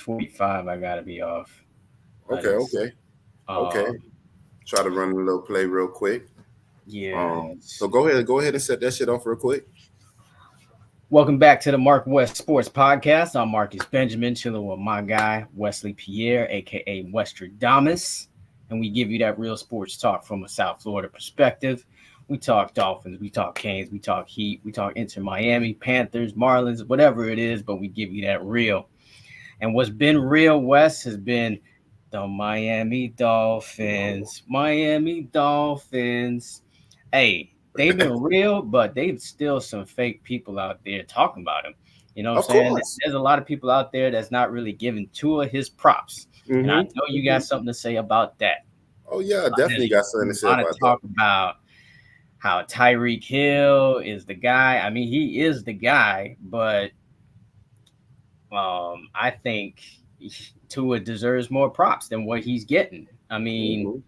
6:45. I gotta be off. Okay. Um, Try to run a little play real quick. yeah. So go ahead and set that shit off real quick. Welcome back to the MarcWes Sports Podcast. I'm Marcus Benjamin, chilling with my guy Wesley Pierre, aka Westradamus, and we give you that real sports talk from a South Florida perspective. We talk Dolphins, we talk Canes, we talk Heat, we talk Inter Miami, Panthers, Marlins, whatever it is, but we give you that real. And what's been real, West, has been the Miami Dolphins. Miami Dolphins. Hey, they've been real, but they've still some fake people out there talking about him. You know what Of I'm saying? course. There's a lot of people out there that's not really giving Tua his props. And I know you got something to say about that. Oh yeah, I definitely got something to A say lot of about that. talk about how Tyreek Hill is the guy. I mean, he is the guy, but I think Tua deserves more props than what he's getting. I mean,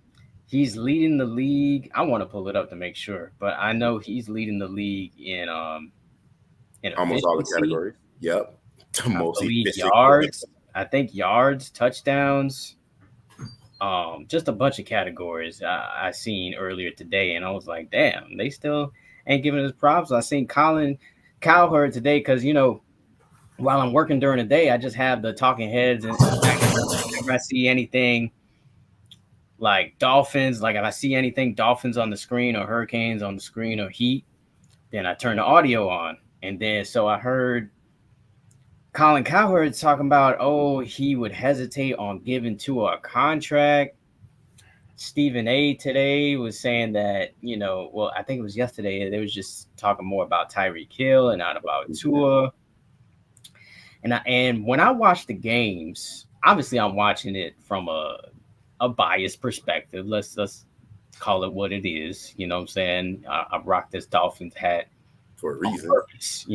he's leading the league. I want to pull it up to make sure, but I know he's leading the league in Almost all the efficiency. categories. Yep. The I most believe efficient yards. I think yards, touchdowns, just a bunch of categories I seen earlier today, and I was like, damn, they still ain't giving us props. I seen Colin Cowherd today because while I'm working during the day, I just have the talking heads, and if I see anything like Dolphins, like if I see anything Dolphins on the screen or Hurricanes on the screen or Heat, then I turn the audio on. And then so I heard Colin Cowherd talking about, he would hesitate on giving Tua a contract. Stephen A today was saying that, well, I think it was yesterday, they was just talking more about Tyreek Hill and not about Tua. And when I watch the games, obviously I'm watching it from a biased perspective. Let's call it what it is. You know what I'm saying? I rock this Dolphins hat for a reason. Purpose,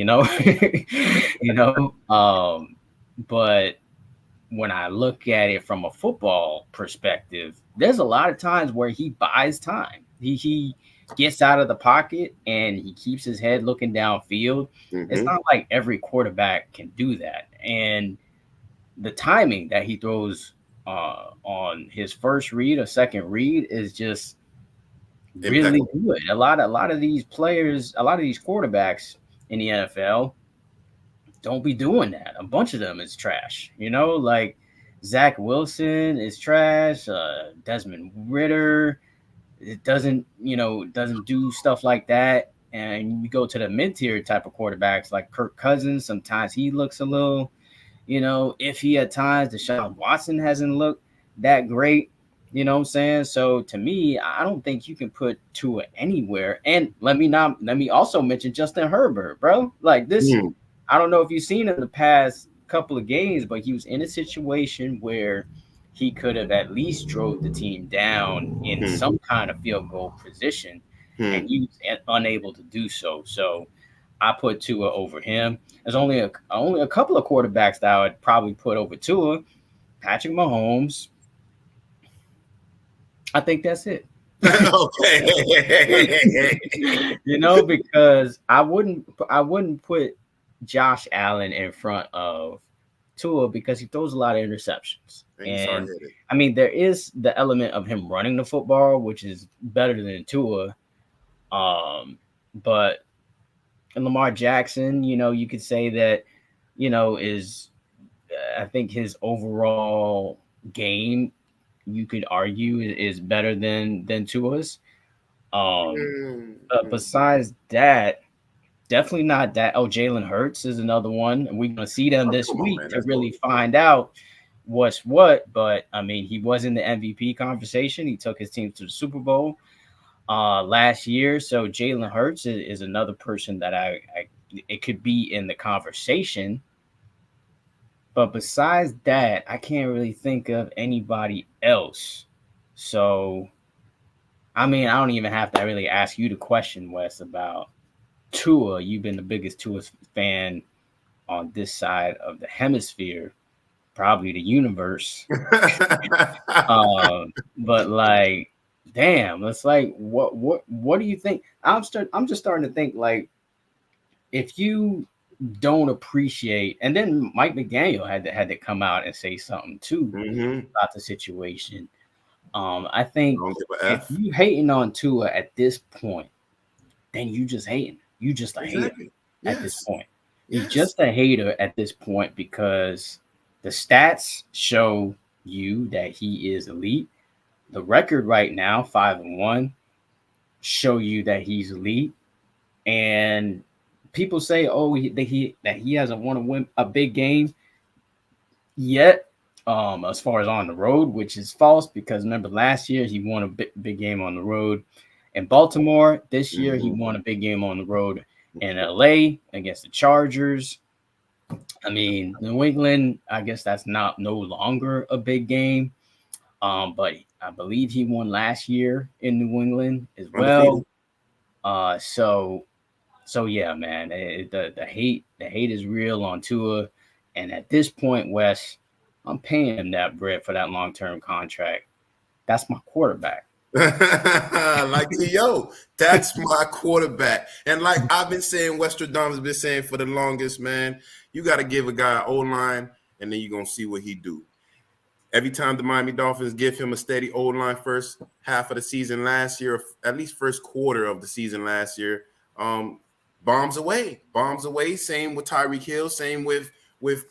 but when I look at it from a football perspective, there's a lot of times where he buys time. He gets out of the pocket and he keeps his head looking downfield. It's not like every quarterback can do that. And the timing that he throws on his first read or second read is just really good. A lot of these players, a lot of these quarterbacks in the NFL don't be doing that. A bunch of them is trash. Like Zach Wilson is trash. Desmond Ritter, it doesn't do stuff like that. And you go to the mid-tier type of quarterbacks like Kirk Cousins. Sometimes he looks a little, iffy at times. Deshaun Watson hasn't looked that great. You know what I'm saying? So to me, I don't think you can put Tua anywhere. And let me also mention Justin Herbert, bro. Like this, I don't know if you've seen in the past couple of games, but he was in a situation where he could have at least drove the team down in some kind of field goal position, and he was unable to do so. So I put Tua over him. There's only a couple of quarterbacks that I would probably put over Tua. Patrick Mahomes. I think that's it. Okay. Because I wouldn't put Josh Allen in front of Tua because he throws a lot of interceptions. And I mean, there is the element of him running the football, which is better than Tua. But Lamar Jackson, you could say that, is I think his overall game, you could argue, is better than Tua's. But besides that, definitely not that. Oh, Jalen Hurts is another one. And we're going to see them this week to really find out what's what. But, I mean, he was in the MVP conversation. He took his team to the Super Bowl last year. So Jalen Hurts is another person that it could be in the conversation. But besides that, I can't really think of anybody else. So, I mean, I don't even have to really ask you the question, Wes, about Tua. You've been the biggest Tua fan on this side of the hemisphere, probably the universe. But like, damn, it's like, what do you think? I'm just starting to think, like, if you don't appreciate. And then Mike McDaniel had to come out and say something too about the situation. I think Don't give a if F. you hating on Tua at this point, then you just hating. You just a hater at this point. You're just a hater at this point because the stats show you that he is elite. The record right now, 5-1, show you that he's elite. And people say, "Oh, that he hasn't won a big game yet." As far as on the road, which is false because remember last year he won a big game on the road in Baltimore. This year he won a big game on the road in LA against the Chargers. I mean, New England, I guess that's no longer a big game. But I believe he won last year in New England as well. So yeah, man, the hate is real on Tua, and at this point, Wes, I'm paying him that bread for that long-term contract. That's my quarterback. Like T.O., that's my quarterback. And like I've been saying, Western Dom has been saying for the longest, man, you got to give a guy an O-line, and then you're going to see what he do. Every time the Miami Dolphins give him a steady O-line first half of the season last year, or at least first quarter of the season last year, bombs away. Same with Tyreek Hill, same with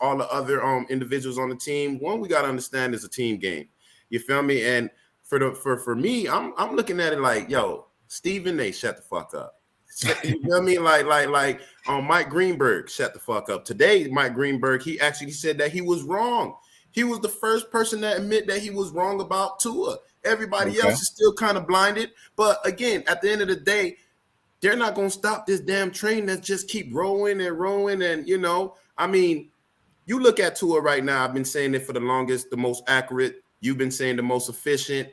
all the other individuals on the team. One, we got to understand is a team game. You feel me? And for me, I'm looking at it like, yo, Stephen A, shut the fuck up. You feel me? Like Mike Greenberg, shut the fuck up. Today, Mike Greenberg, he actually said that he was wrong. He was the first person to admit that he was wrong about Tua. Everybody else is still kind of blinded. But again, at the end of the day, they're not going to stop this damn train that just keep rolling and rolling. And, you know, I mean, you look at Tua right now. I've been saying it for the longest, the most accurate. You've been saying the most efficient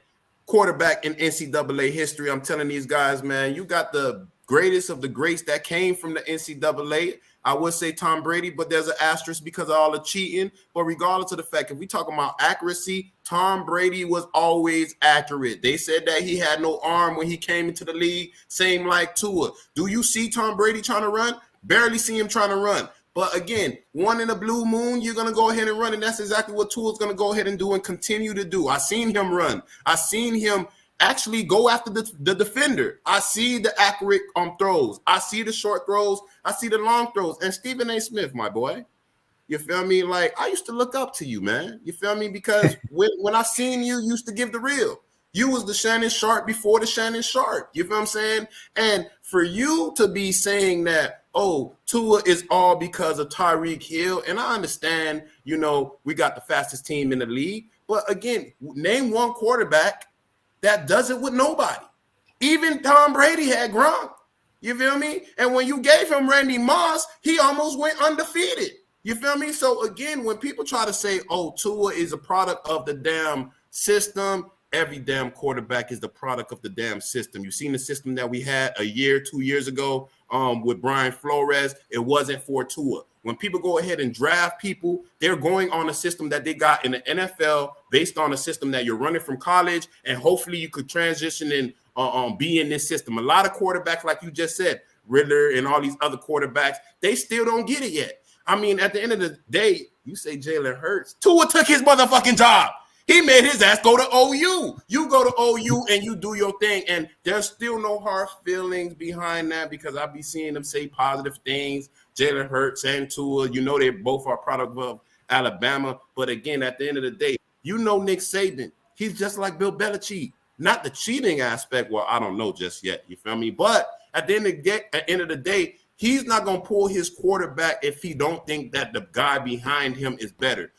quarterback in NCAA history. I'm telling these guys, man, you got the greatest of the greats that came from the NCAA. I would say Tom Brady, but there's an asterisk because of all the cheating. But regardless of the fact, if we talk about accuracy, Tom Brady was always accurate. They said that he had no arm when he came into the league, same like Tua. Do you see Tom Brady trying to run? Barely see him trying to run. But again, one in a blue moon, you're going to go ahead and run, and that's exactly what Tua's going to go ahead and do and continue to do. I seen him run. I seen him actually go after the defender. I see the accurate throws. I see the short throws. I see the long throws. And Stephen A. Smith, my boy, you feel me? Like, I used to look up to you, man. You feel me? Because when I seen you used to give the real. You was the Shannon Sharp before the Shannon Sharp. You feel what I'm saying? And for you to be saying that, oh, Tua is all because of Tyreek Hill, and I understand, you know, we got the fastest team in the league. But again, name one quarterback that does it with nobody. Even Tom Brady had Gronk. You feel me? And when you gave him Randy Moss, he almost went undefeated. You feel me? So again, when people try to say, oh, Tua is a product of the damn system, every damn quarterback is the product of the damn system. You've seen the system that we had 2 years ago with Brian Flores. It wasn't for Tua. When people go ahead and draft people, they're going on a system that they got in the NFL based on a system that you're running from college, and hopefully you could transition and be in this system. A lot of quarterbacks, like you just said, Riddler and all these other quarterbacks, they still don't get it yet. I mean, at the end of the day, you say Jalen Hurts. Tua took his motherfucking job. He made his ass go to OU. You go to OU and you do your thing. And there's still no hard feelings behind that because I be seeing them say positive things. Jalen Hurts and Tua, you know, they both are product of Alabama. But again, at the end of the day, you know Nick Saban, he's just like Bill Belichick. Not the cheating aspect. Well, I don't know just yet. You feel me? But at the end of the day, he's not going to pull his quarterback if he don't think that the guy behind him is better.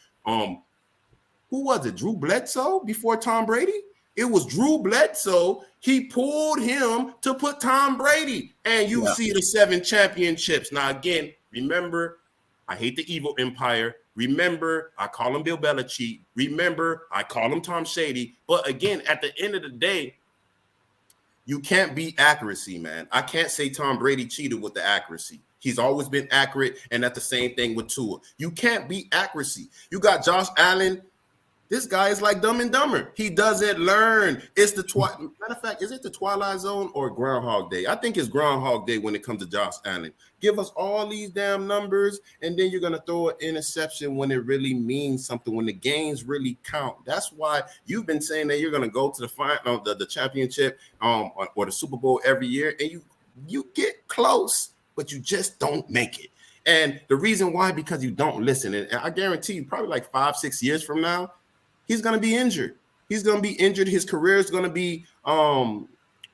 Who was it? Drew Bledsoe before Tom Brady? It was Drew Bledsoe. He pulled him to put Tom Brady. And you see the 7 championships. Now, again, remember, I hate the evil empire. Remember, I call him Bill Belichick. Remember, I call him Tom Shady. But again, at the end of the day, you can't beat accuracy, man. I can't say Tom Brady cheated with the accuracy. He's always been accurate, and that's the same thing with Tua. You can't beat accuracy. You got Josh Allen This guy is like Dumb and Dumber. He doesn't learn. It's the matter of fact, is it the Twilight Zone or Groundhog Day? I think it's Groundhog Day when it comes to Josh Allen. Give us all these damn numbers, and then you're gonna throw an interception when it really means something, when the games really count. That's why you've been saying that you're gonna go to the final, the championship, or the Super Bowl every year, and you get close, but you just don't make it. And the reason why, because you don't listen. And I guarantee you, probably like 5-6 years from now, he's going to be injured. He's going to be injured. His career is going to be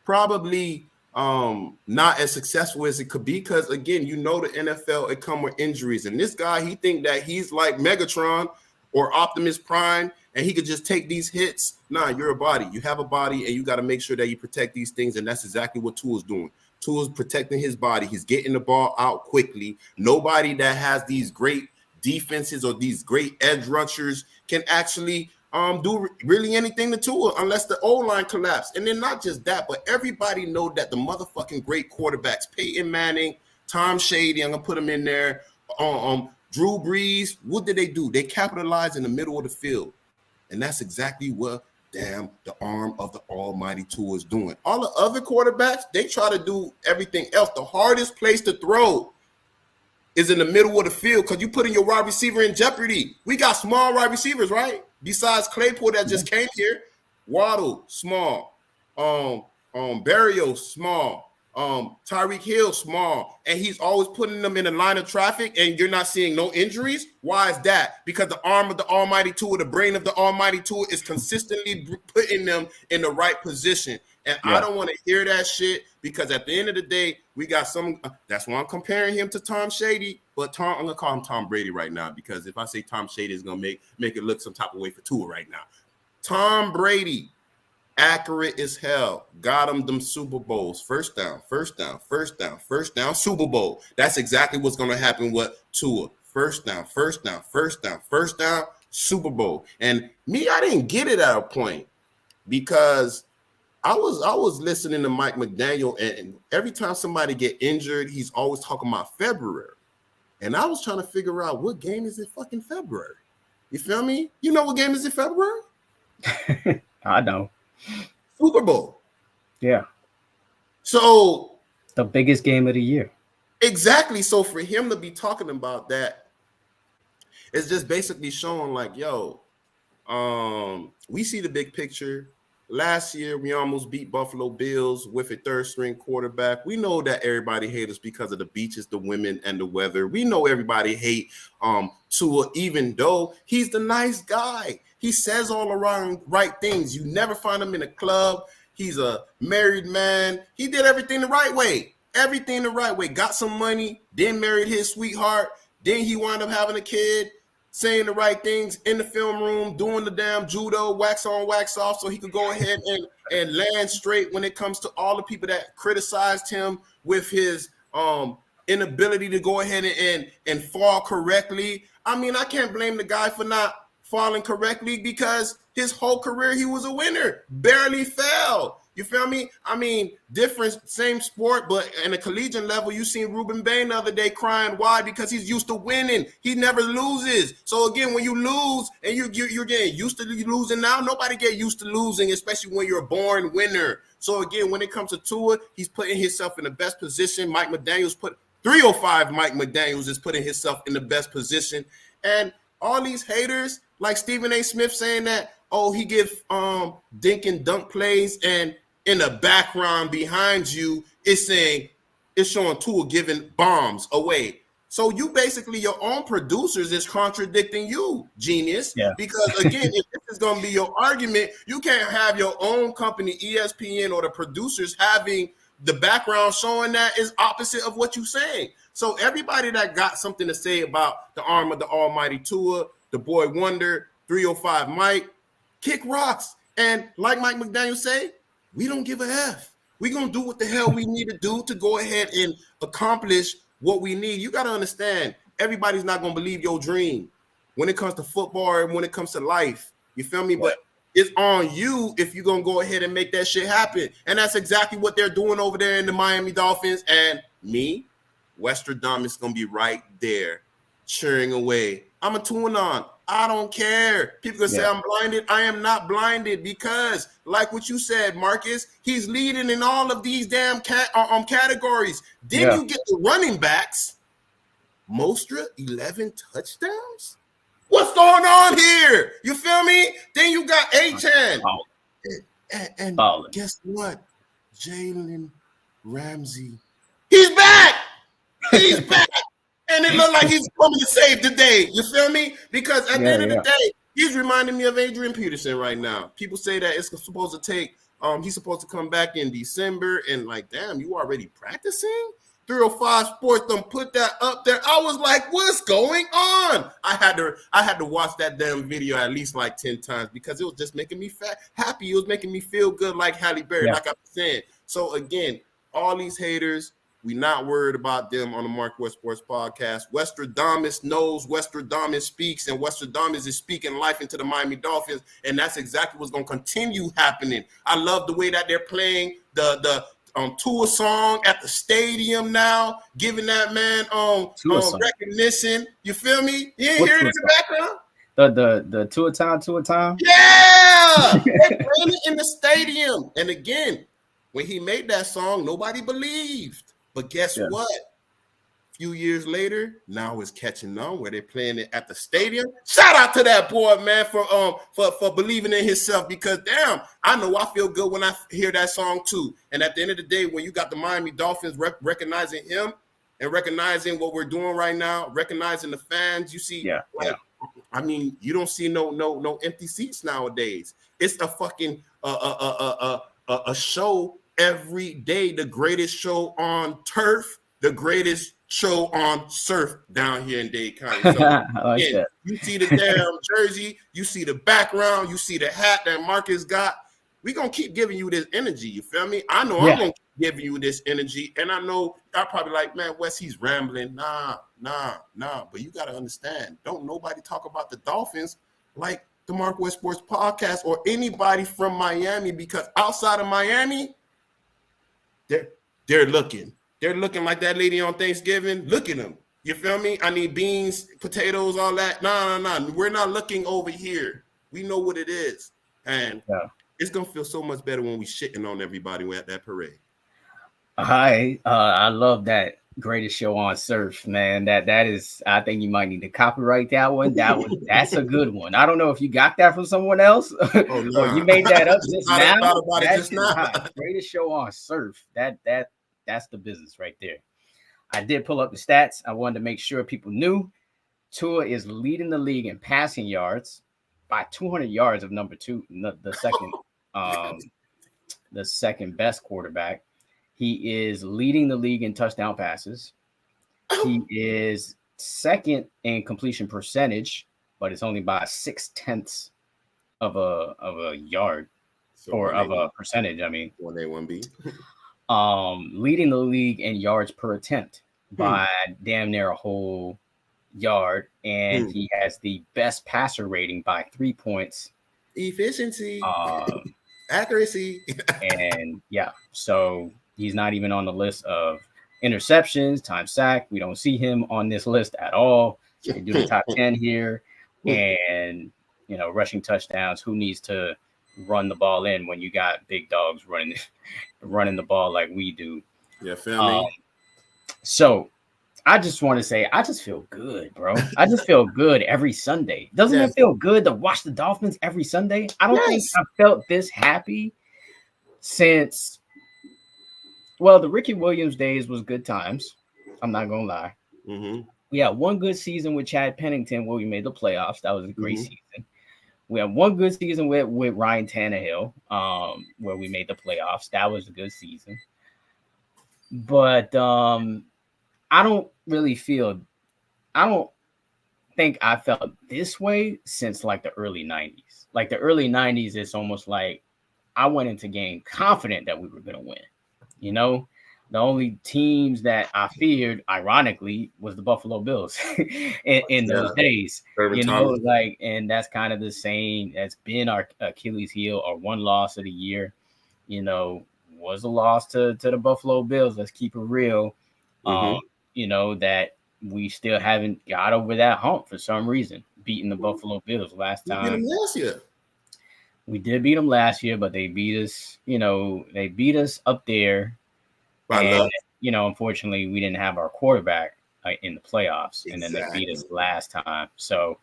probably not as successful as it could be because, again, the NFL, it come with injuries. And this guy, he think that he's like Megatron or Optimus Prime, and he could just take these hits. Nah, you're a body. You have a body, and you got to make sure that you protect these things, and that's exactly what Tua's doing. Tua's protecting his body. He's getting the ball out quickly. Nobody that has these great defenses or these great edge rushers can actually do really anything to Tua unless the O-line collapse. And then not just that, but everybody know that the motherfucking great quarterbacks, Peyton Manning, Tom Shady, I'm going to put him in there, Drew Brees, what did they do? They capitalized in the middle of the field. And that's exactly what the arm of the almighty Tua is doing. All the other quarterbacks, they try to do everything else. The hardest place to throw is in the middle of the field because you putting your wide receiver in jeopardy. We got small wide receivers, right? Besides Claypool that just came here, Waddle, small. Barrios, small. Tyreek Hill, small. And he's always putting them in the line of traffic and you're not seeing no injuries. Why is that? Because the arm of the almighty Tua, the brain of the almighty Tua is consistently putting them in the right position. And I don't want to hear that shit because at the end of the day, we got some. That's why I'm comparing him to Tom Shady. But I'm going to call him Tom Brady right now because if I say Tom Shady, it's going to make it look some type of way for Tua right now. Tom Brady, accurate as hell. Got him them Super Bowls. First down, Super Bowl. That's exactly what's going to happen with Tua. First down, Super Bowl. And me, I didn't get it at a point because I was listening to Mike McDaniel, and every time somebody get injured, he's always talking about February. And I was trying to figure out what game is it fucking February. You feel me? You know what game is it February? I know. Super Bowl. Yeah. So the biggest game of the year. Exactly. So for him to be talking about that, it's just basically showing like, yo, we see the big picture. Last year, we almost beat Buffalo Bills with a third-string quarterback. We know that everybody hates us because of the beaches, the women, and the weather. We know everybody hate Tua, even though he's the nice guy. He says all around right things. You never find him in a club. He's a married man. He did everything the right way. Everything the right way. Got some money, then married his sweetheart. Then he wound up having a kid. Saying the right things in the film room, doing the damn judo, wax on, wax off, so he could go ahead and land straight when it comes to all the people that criticized him with his inability to go ahead and fall correctly. I mean, I can't blame the guy for not falling correctly because his whole career he was a winner, barely fell. You feel me? I mean, different, same sport, but in a collegiate level, you seen Ruben Bain the other day crying. Why? Because he's used to winning. He never loses. So again, when you lose and you're getting used to losing now, nobody get used to losing, especially when you're a born winner. So again, when it comes to Tua, he's putting himself in the best position. Mike McDaniels 305. Mike McDaniels is putting himself in the best position, and all these haters like Stephen A. Smith saying that, oh, he give dink and dunk plays and in the background behind you, it's showing Tua giving bombs away. So you basically, your own producers is contradicting you, genius. Yeah. Because again, if this is going to be your argument, you can't have your own company, ESPN, or the producers having the background showing that is opposite of what you're saying. So everybody that got something to say about the arm of the almighty Tua, the boy wonder, 305 Mike, kick rocks. And like Mike McDaniel say, we don't give a F. We're going to do what the hell we need to do to go ahead and accomplish what we need. You got to understand, everybody's not going to believe your dream when it comes to football and when it comes to life. You feel me? But it's on you if you're going to go ahead and make that shit happen. And that's exactly what they're doing over there in the Miami Dolphins. And me, Westradamus, is going to be right there cheering away I'm a tune on. I don't care. People can say I'm blinded. I am not blinded because, like what you said, Marcus, he's leading in all of these damn categories. Then you get the running backs. Mostra, 11 touchdowns? What's going on here? You feel me? Then you got A-Chan. And guess what? Jalen Ramsey. He's back. He's back. And it looked like he's coming to save the day. You feel me? Because at the end of the day, he's reminding me of Adrian Peterson right now. People say that it's supposed to take, he's supposed to come back in December. And like, damn, you already practicing? 305 Sports don't put that up there. I was like, what's going on? I had to watch that damn video at least like 10 times because it was just making me happy. It was making me feel good like Halle Berry, like I was saying. So again, all these haters, we not worried about them on the MarcWes Sports Podcast. Westradamus knows, Westradamus speaks, and Westradamus is speaking life into the Miami Dolphins, and that's exactly what's going to continue happening. I love the way that they're playing the Tua song at the stadium now, giving that man recognition. You feel me? You ain't hearing it in the background? The Tua time? Yeah! They're playing it in the stadium. And again, when he made that song, nobody believed. But guess what? A few years later, now it's catching on where they're playing it at the stadium. Shout out to that boy, man, for believing in himself because, damn, I know I feel good when I hear that song too. And at the end of the day, when you got the Miami Dolphins recognizing him and recognizing what we're doing right now, recognizing the fans, you see, I mean, you don't see no empty seats nowadays. It's a fucking a show every day, the greatest show on turf, the greatest show on surf down here in Dade County. So, again, you see the damn jersey, you see the background, you see the hat that Marcus got. We're going to keep giving you this energy. You feel me? I know I'm going to keep giving you this energy. And I know y'all probably like, man, Wes, he's rambling. Nah. But you got to understand, don't nobody talk about the Dolphins like the MarcWes Sports Podcast or anybody from Miami because outside of Miami, they're looking. They're looking like that lady on Thanksgiving. Look at them. You feel me? I need beans, potatoes, all that. No. We're not looking over here. We know what it is. And it's going to feel so much better when we shitting on everybody at that parade. I love that greatest show on surf, man. That is, I think you might need to copyright that one. That's a good one. I don't know if you got that from someone else or you made that up just now. Thought about it just now. Greatest show on surf. That's the business right there. I did pull up the stats. I wanted to make sure people knew Tua is leading the league in passing yards by 200 yards of number two, the second best quarterback. He is leading the league in touchdown passes. He is second in completion percentage, but it's only by 0.6 of a yard or of a percentage. I mean, 1A, 1B. Leading the league in yards per attempt by damn near a whole yard, and he has the best passer rating by 3 points. Efficiency, accuracy, and so he's not even on the list of interceptions, time sack. We don't see him on this list at all. They do the top 10 here, and rushing touchdowns. Who needs to run the ball in when you got big dogs running the ball like we do? Yeah, family. So I just want to say, I just feel good, bro. I just feel good every Sunday. Doesn't it feel good to watch the Dolphins every Sunday? I don't think I felt this happy since, well, the Ricky Williams days was good times. I'm not going to lie. We had one good season with Chad Pennington where we made the playoffs. That was a great season. We had one good season with Ryan Tannehill where we made the playoffs. That was a good season. But I don't think I felt this way since like the early 90s. Like the early 90s, it's almost like I went into game confident that we were going to win. The only teams that I feared, ironically, was the Buffalo Bills in those days. And that's kind of the same. That's been our Achilles heel, our one loss of the year. Was a loss to the Buffalo Bills. Let's keep it real. That we still haven't got over that hump for some reason, beating the Buffalo Bills last We beat them time. last year. We did beat them last year, but they beat us, they beat us up there. By And, luck. unfortunately, we didn't have our quarterback in the playoffs, and then they beat Exactly. us last time. So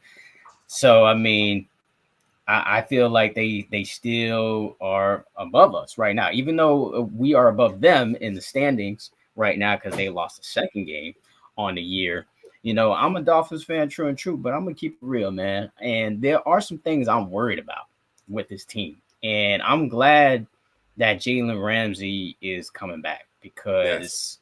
I mean, I feel like they still are above us right now, even though we are above them in the standings right now because they lost the second game on the year. I'm a Dolphins fan, true and true, but I'm gonna keep it real, man. And there are some things I'm worried about with this team, and I'm glad that Jalen Ramsey is coming back Yes. because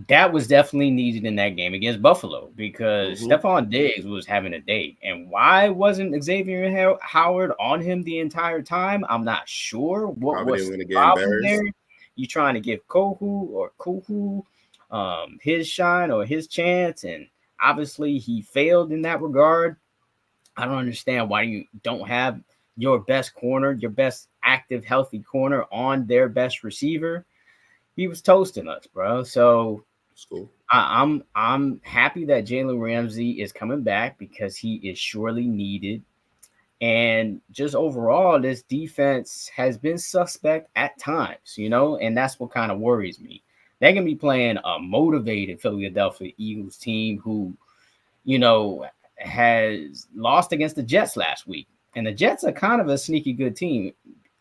that was definitely needed in that game against Buffalo because Mm-hmm. Stephon Diggs was having a day. And why wasn't Xavier Howard on him the entire time? I'm not sure. What Probably was didn't the want to get problem embarrassed. there? You trying to give Kuhu his shine or his chance, and obviously he failed in that regard. I don't understand why you don't have your best corner, your best active, healthy corner on their best receiver. He was toasting us, bro. So School. I'm happy that Jalen Ramsey is coming back because he is surely needed. And just overall, this defense has been suspect at times, and that's what kind of worries me. They're gonna be playing a motivated Philadelphia Eagles team who, you know, has lost against the Jets last week. And the Jets are kind of a sneaky good team,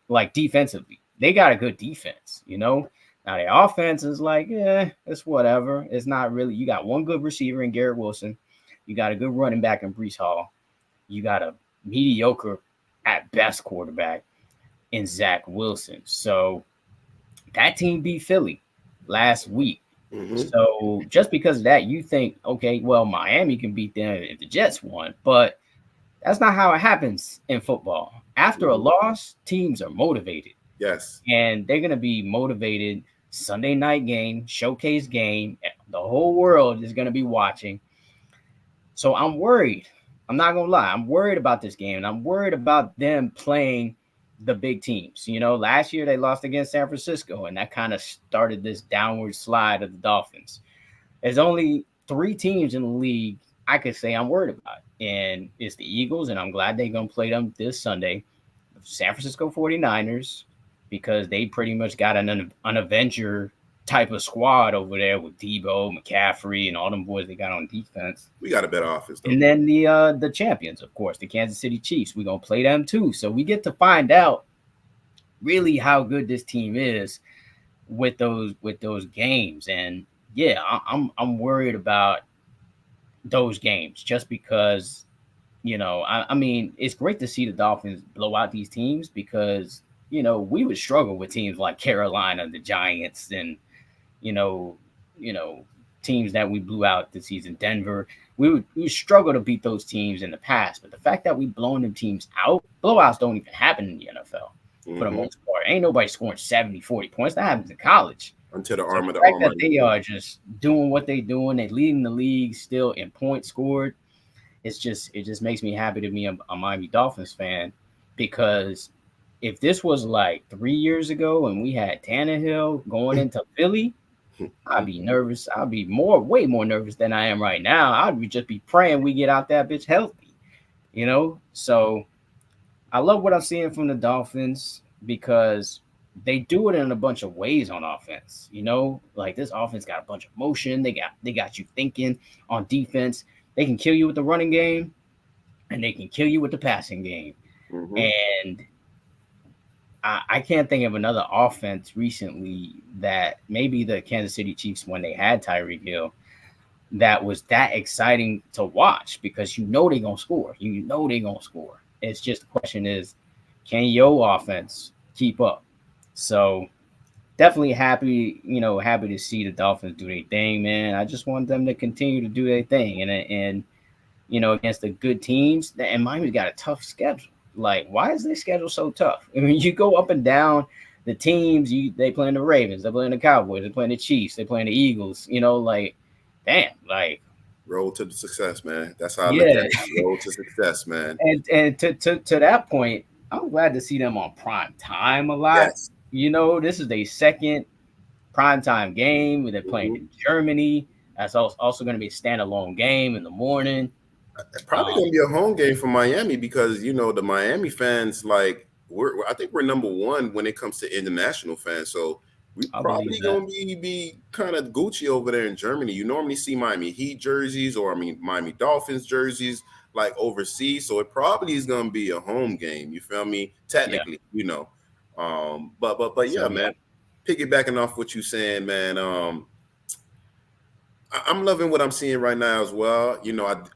like defensively. They got a good defense. Now their offense is like, it's whatever. It's not really. You got one good receiver in Garrett Wilson. You got a good running back in Brees Hall. You got a mediocre at best quarterback in Zach Wilson. So that team beat Philly last week. Mm-hmm. So just because of that, you think, okay, well, Miami can beat them if the Jets won, but that's not how it happens in football. After a Mm-hmm. loss, teams are motivated, Yes. and they're going to be motivated. Sunday night game, showcase game, the whole world is going to be watching. So I'm worried. I'm not going to lie. I'm worried about this game, and I'm worried about them playing the big teams. Last year they lost against San Francisco, and that kind of started this downward slide of the Dolphins. There's only three teams in the league I could say I'm worried about, and it's the Eagles, and I'm glad they're going to play them this Sunday. San Francisco 49ers, because they pretty much got an Avenger type of squad over there with Debo, McCaffrey, and all them boys they got on defense. We got a better office though. And then the champions, of course, the Kansas City Chiefs. We're gonna play them too. So we get to find out really how good this team is with those games. And yeah, I'm worried about those games just because I mean it's great to see the Dolphins blow out these teams because we would struggle with teams like Carolina, the Giants, and you know, teams that we blew out this season, Denver. We would struggle to beat those teams in the past, but the fact that we blown them teams out, blowouts don't even happen in the NFL for the most part. Ain't nobody scoring 70, 40 points. That happens in college. Until the So arm the of the fact that Almighty. they are just doing what they doing, they leading the league still in points scored. It just makes me happy to be a Miami Dolphins fan because if this was like 3 years ago and we had Tannehill going into Philly, I'd be nervous. I'd be way more nervous than I am right now. I'd just be praying we get out that bitch healthy. So I love what I'm seeing from the Dolphins because they do it in a bunch of ways on offense. Like this offense got a bunch of motion. They got you thinking on defense. They can kill you with the running game, and they can kill you with the passing game. Mm-hmm. And I can't think of another offense recently that maybe the Kansas City Chiefs when they had Tyreek Hill that was that exciting to watch because they're gonna score. They're gonna score. It's just the question is, can your offense keep up? So definitely happy to see the Dolphins do their thing, man. I just want them to continue to do their thing and against the good teams. And Miami's got a tough schedule. Like, why is their schedule so tough? I mean, you go up and down the teams. They playing the Ravens, they playing the Cowboys, they playing the Chiefs, they playing the Eagles. Like, damn, like Road to the success, man. That's how I look yeah. at it. Road to success, man. And to that point, I'm glad to see them on prime time a lot. Yes. This is their second primetime game. They're playing in Germany That's also going to be a standalone game in the morning. Probably gonna be a home game for Miami because the Miami fans I think we're number one when it comes to international fans. So we I believe probably that. gonna be kind of Gucci over there in Germany. You normally see Miami Heat jerseys or Miami Dolphins jerseys like overseas. So it probably is gonna be a home game. You feel me? Yeah. Technically, but yeah, So yeah, man. Piggybacking off what you saying, man. I'm loving what I'm seeing right now as well.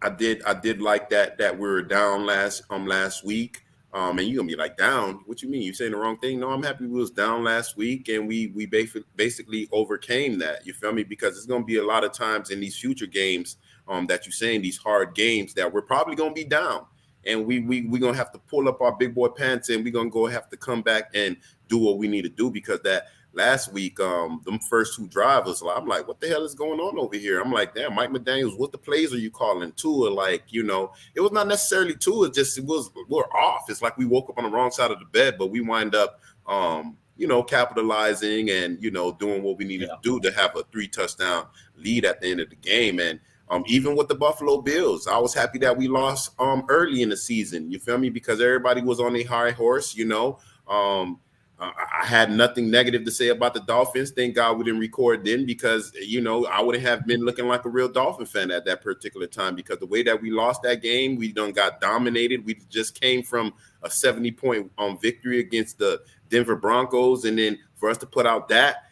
I did like that we were down last week. And you're gonna be like, down? What you mean? You saying the wrong thing? No, I'm happy we was down last week and we basically overcame that. You feel me? Because it's gonna be a lot of times in these future games that you're saying, these hard games, that we're probably gonna be down. And we gonna have to pull up our big boy pants and we're gonna go have to come back and do what we need to do because that last week, them first two drivers, I'm like, what the hell is going on over here? I'm like, damn, Mike McDaniels, what the plays are you calling? Tua, it was not necessarily Tua, we're off. It's like we woke up on the wrong side of the bed, but we wind up, capitalizing and, doing what we needed yeah, to do to have a 3-touchdown lead at the end of the game. And even with the Buffalo Bills, I was happy that we lost early in the season. You feel me? Because everybody was on a high horse, I had nothing negative to say about the Dolphins. Thank God we didn't record then because, I wouldn't have been looking like a real Dolphin fan at that particular time because the way that we lost that game, we done got dominated. We just came from a 70-point victory against the Denver Broncos. And then for us to put out that,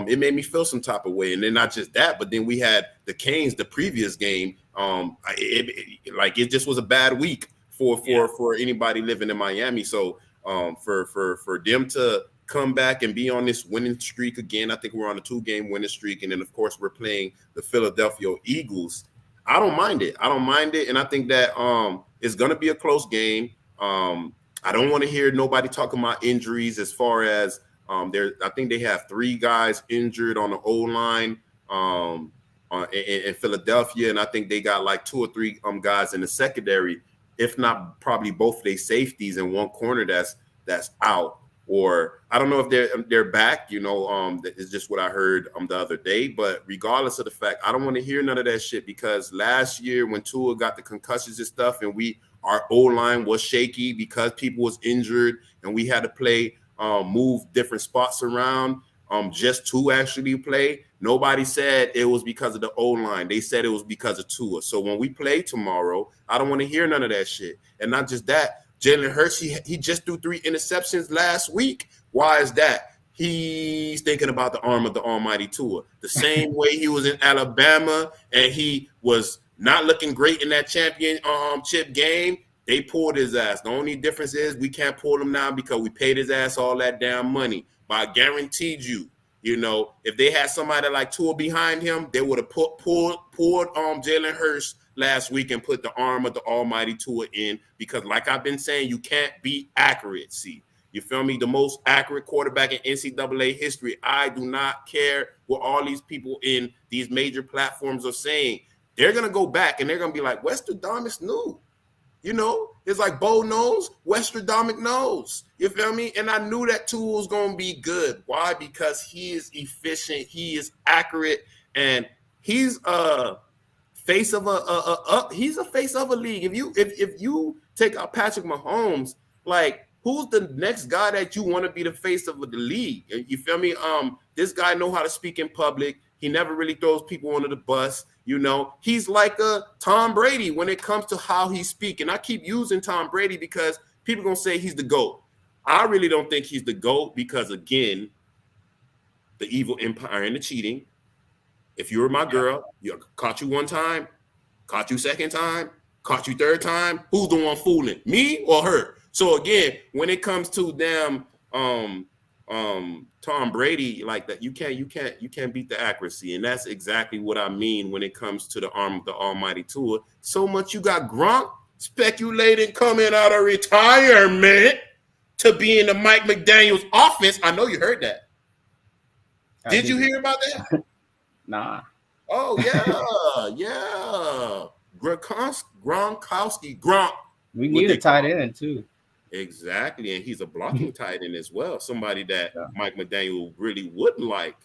it made me feel some type of way. And then not just that, but then we had the Canes the previous game. It just was a bad week for anybody living in Miami. So for them to come back and be on this winning streak again. I think we're on a 2-game winning streak. And then, of course, we're playing the Philadelphia Eagles. I don't mind it. And I think that it's going to be a close game. I don't want to hear nobody talking about injuries as far as I think they have 3 guys injured on the O-line in Philadelphia. And I think they got like 2 or 3 guys in the secondary, if not probably both their safeties and one corner that's out. Or I don't know if they're back, it's just what I heard the other day. But regardless of the fact, I don't want to hear none of that shit because last year when Tua got the concussions and stuff and our O-line was shaky because people was injured and we had to play, move different spots around just to actually play. Nobody said it was because of the O-line. They said it was because of Tua. So when we play tomorrow, I don't want to hear none of that shit. And not just that, Jalen Hurts, he just threw 3 interceptions last week. Why is that? He's thinking about the arm of the almighty Tua. The same way he was in Alabama and he was not looking great in that championship game, they pulled his ass. The only difference is we can't pull him now because we paid his ass all that damn money. But I guaranteed you, if they had somebody like Tua behind him, they would have pulled Jalen Hurts last week and put the arm of the almighty Tua in because, like I've been saying, you can't beat accuracy. You feel me? The most accurate quarterback in NCAA history. I do not care what all these people in these major platforms are saying. They're going to go back and they're going to be like, Westradamus knew. It's like Bo knows, Westradamus knows. You feel me? And I knew that Tua was going to be good. Why? Because he is efficient, he is accurate, and he's face of he's a face of a league. If you take out Patrick Mahomes, like who's the next guy that you want to be the face of the league? You feel me? This guy know how to speak in public. He never really throws people under the bus. He's like a Tom Brady when it comes to how he speaks. And I keep using Tom Brady because people gonna say he's the GOAT. I really don't think he's the GOAT because, again, the evil empire and the cheating. If you were my girl, you caught you one time, caught you second time, caught you third time. Who's the one fooling, me or her? So again, when it comes to damn Tom Brady like that, you can't beat the accuracy, and that's exactly what I mean when it comes to the arm of the almighty Tua. So much you got Gronk speculating coming out of retirement to be in the Mike McDaniels offense. I know you heard that. Did you hear about that? Nah. Oh yeah. Gronkowski. Gronk. We need a tight end too. Exactly, and he's a blocking tight end as well. Somebody that Mike McDaniel really wouldn't like.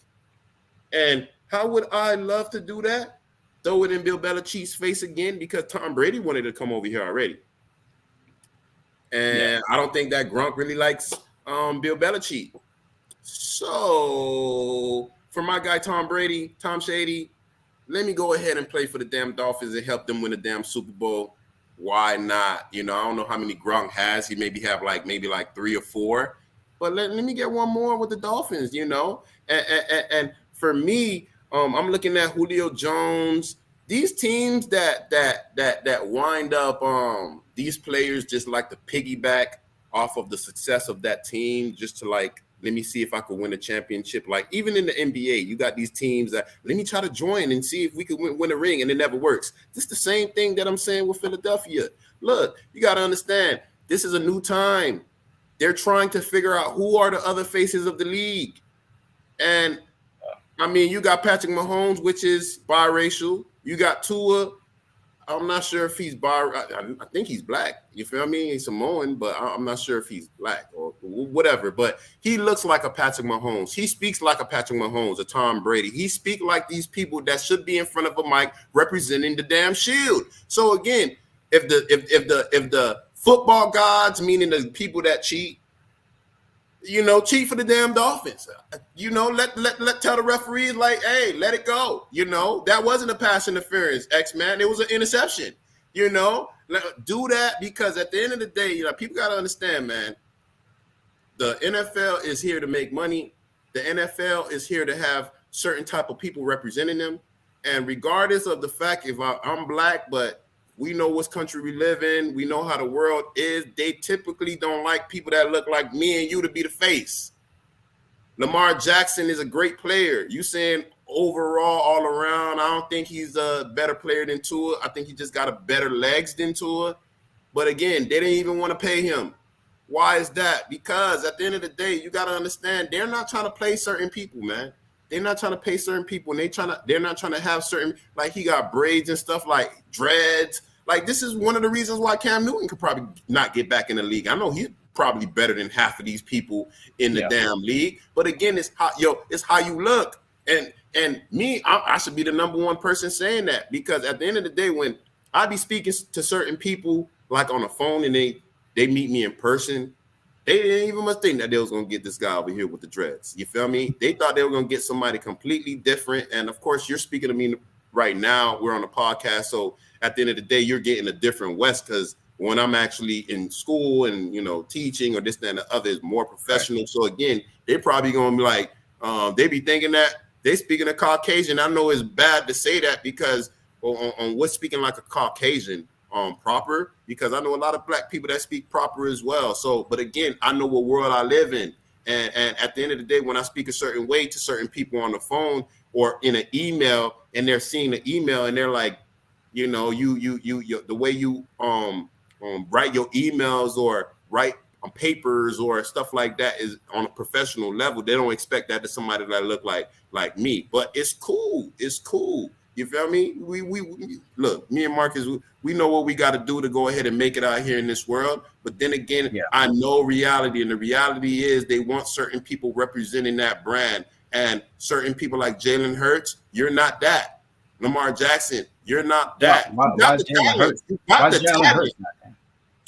And how would I love to do that? throw it in Bill Belichick's face again because Tom Brady wanted to come over here already. And I don't think that Gronk really likes Bill Belichick. So for my guy Tom Brady, Tom Shady, let me go ahead and play for the damn Dolphins and help them win the damn Super Bowl. Why not? You know, I don't know how many Gronk has. He maybe have like 3 or 4. But let me get one more with the Dolphins, you know. And for me, I'm looking at Julio Jones. These teams that wind up these players just like to piggyback off of the success of that team just to like, let me see if I could win a championship. Like even in the NBA, you got these teams that let me try to join and see if we could win a ring, and it never works. This is the same thing that I'm saying with Philadelphia. Look, you got to understand, this is a new time. They're trying to figure out who are the other faces of the league. And I mean, you got Patrick Mahomes, which is biracial. You got Tua. I'm not sure if he's I think he's black. You feel me? He's Samoan, but I'm not sure if he's black or whatever. But he looks like a Patrick Mahomes. He speaks like a Patrick Mahomes, a Tom Brady. He speaks like these people that should be in front of a mic representing the damn shield. So again, if the football gods, meaning the people that cheat, you know, cheat for the damn Dolphins. You know, let tell the referees like, hey, let it go. You know, that wasn't a pass interference, X-Man. It was an interception. You know, do that because at the end of the day, you know, people got to understand, man, the NFL is here to make money. The NFL is here to have certain type of people representing them. And regardless of the fact if I'm black, but we know what country we live in. We know how the world is. They typically don't like people that look like me and you to be the face. Lamar Jackson is a great player. You saying overall, all around, I don't think he's a better player than Tua. I think he just got a better legs than Tua. But again, they didn't even want to pay him. Why is that? Because at the end of the day, you got to understand, they're not trying to play certain people, man. They're not trying to pay certain people, and they're not trying to have certain, like he got braids and stuff like dreads. Like this is one of the reasons why Cam Newton could probably not get back in the league. I know he's probably better than half of these people in the damn league. But again, it's how you look. And me, I should be the number one person saying that because at the end of the day, when I be speaking to certain people like on the phone and they meet me in person, they didn't even must think that they was going to get this guy over here with the dreads. You feel me? They thought they were going to get somebody completely different. And, of course, you're speaking to me right now. We're on a podcast. So, at the end of the day, you're getting a different West because when I'm actually in school and, you know, teaching or this, that, and the other is more professional. Right. So, again, they're probably going to be like, they be thinking that they speaking a Caucasian. I know it's bad to say that because on what's speaking like a Caucasian, proper, because I know a lot of black people that speak proper as well. So, but again, I know what world I live in. And at the end of the day, when I speak a certain way to certain people on the phone or in an email and they're seeing the email and they're like, you know, you the way you write your emails or write on papers or stuff like that is on a professional level. They don't expect that to somebody that look like me, but it's cool. It's cool. You feel me? We look, me and Marcus, we know what we got to do to go ahead and make it out here in this world. But then again, I know reality, and the reality is they want certain people representing that brand, and certain people like Jalen Hurts. You're not that. Lamar Jackson, you're not that. Why is Jalen Hurts? Why is Jalen Hurts not that?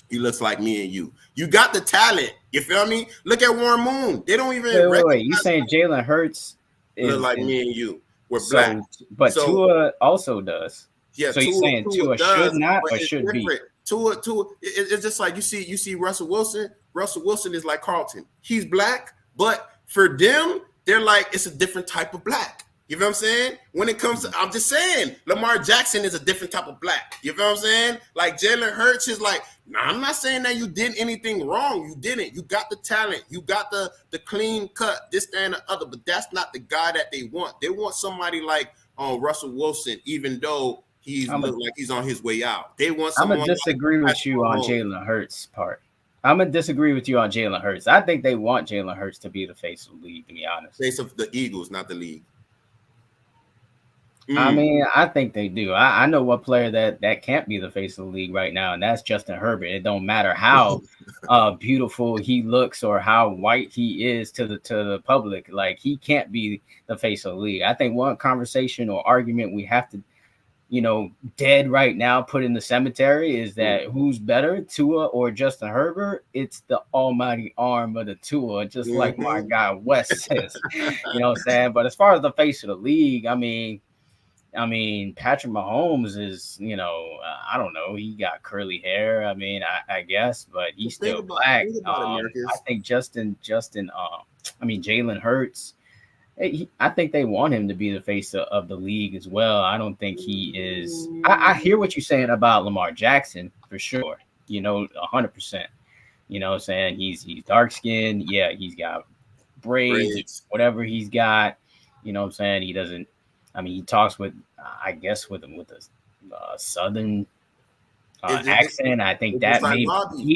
He looks like me and you. You got the talent. You feel me? Look at Warren Moon. They don't even. Wait. You saying Jalen Hurts look like me and you? We're black. But Tua also does. Yeah. So you're saying Tua should not or should be? Tua. It's just like you see Russell Wilson. Russell Wilson is like Carlton. He's black, but for them, they're like it's a different type of black. You know what I'm saying? When it comes to, I'm just saying, Lamar Jackson is a different type of black. You know what I'm saying? Like Jalen Hurts is like, nah, I'm not saying that you did anything wrong. You didn't. You got the talent. You got the clean cut, this, that, and the other. But that's not the guy that they want. They want somebody like Russell Wilson, even though he's like he's on his way out. They want someone. I'm gonna disagree with you on Jalen Hurts' part. I'm gonna disagree with you on Jalen Hurts. I think they want Jalen Hurts to be the face of the league, to be honest. Face of the Eagles, not the league. I mean, I think they do. I know what player that can't be the face of the league right now, and that's Justin Herbert. It don't matter how beautiful he looks or how white he is to the public. Like, he can't be the face of the league. I think one conversation or argument we have to dead right now, put in the cemetery, is that who's better, Tua or Justin Herbert? It's the almighty arm of the Tua, just like my guy Wes says. You know what I'm saying? But as far as the face of the league, I mean, Patrick Mahomes is, I don't know. He got curly hair. I mean, I guess, but he's still black. Think about it, I think Jalen Hurts. I think they want him to be the face of the league as well. I don't think he is. I hear what you're saying about Lamar Jackson for sure. 100%. You know what I'm saying? He's dark skinned. Yeah, he's got braids, whatever he's got. You know what I'm saying? He doesn't. I mean, he talks with, I guess, with a southern accent. I think that may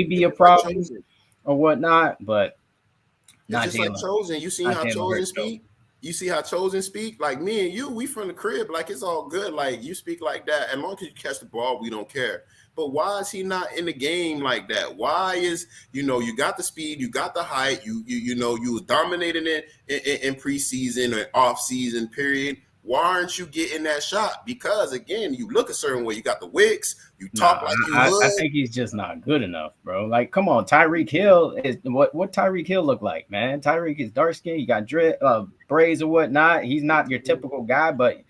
be a problem or whatnot, but not just like Chosen. You see how Chosen speak? You see how Chosen speak? Like me and you, we from the crib. Like it's all good. Like you speak like that. As long as you catch the ball, we don't care. But why is he not in the game like that? Why is, you got the speed, you got the height, you was dominating it in preseason or off season period. Why aren't you getting that shot? Because again, you look a certain way. You got the wicks. You talk like you would. I think he's just not good enough, bro. Like, come on, Tyreek Hill is what Tyreek Hill look like, man. Tyreek is dark skinned. You got braids or whatnot. He's not your typical guy, but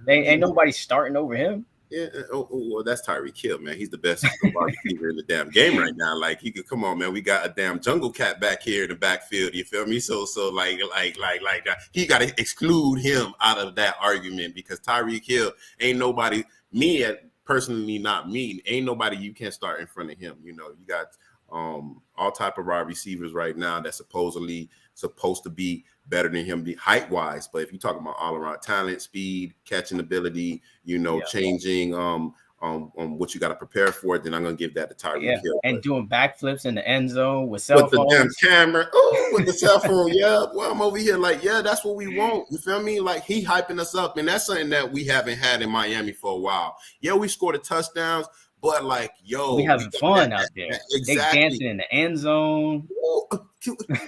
ain't nobody starting over him. Yeah, well, that's Tyreek Hill, man. He's the best wide receiver in the damn game right now. Like he could come on, man. We got a damn jungle cat back here in the backfield. You feel me? So like he got to exclude him out of that argument because Tyreek Hill ain't nobody. Personally, not me. Ain't nobody you can't start in front of him. You got all type of wide receivers right now that's supposedly supposed to be better than him height wise. But if you're talking about all around talent, speed, catching ability, changing what you got to prepare for, then I'm gonna give that to Tyreek Hill. And doing backflips in the end zone with cell phones. The damn camera. Oh, with the cell phone. Yeah. Well, I'm over here like, yeah, that's what we want. You feel me? Like he hyping us up. And that's something that we haven't had in Miami for a while. Yeah, we scored the touchdowns. But like, we having fun out there. Exactly. They dancing in the end zone.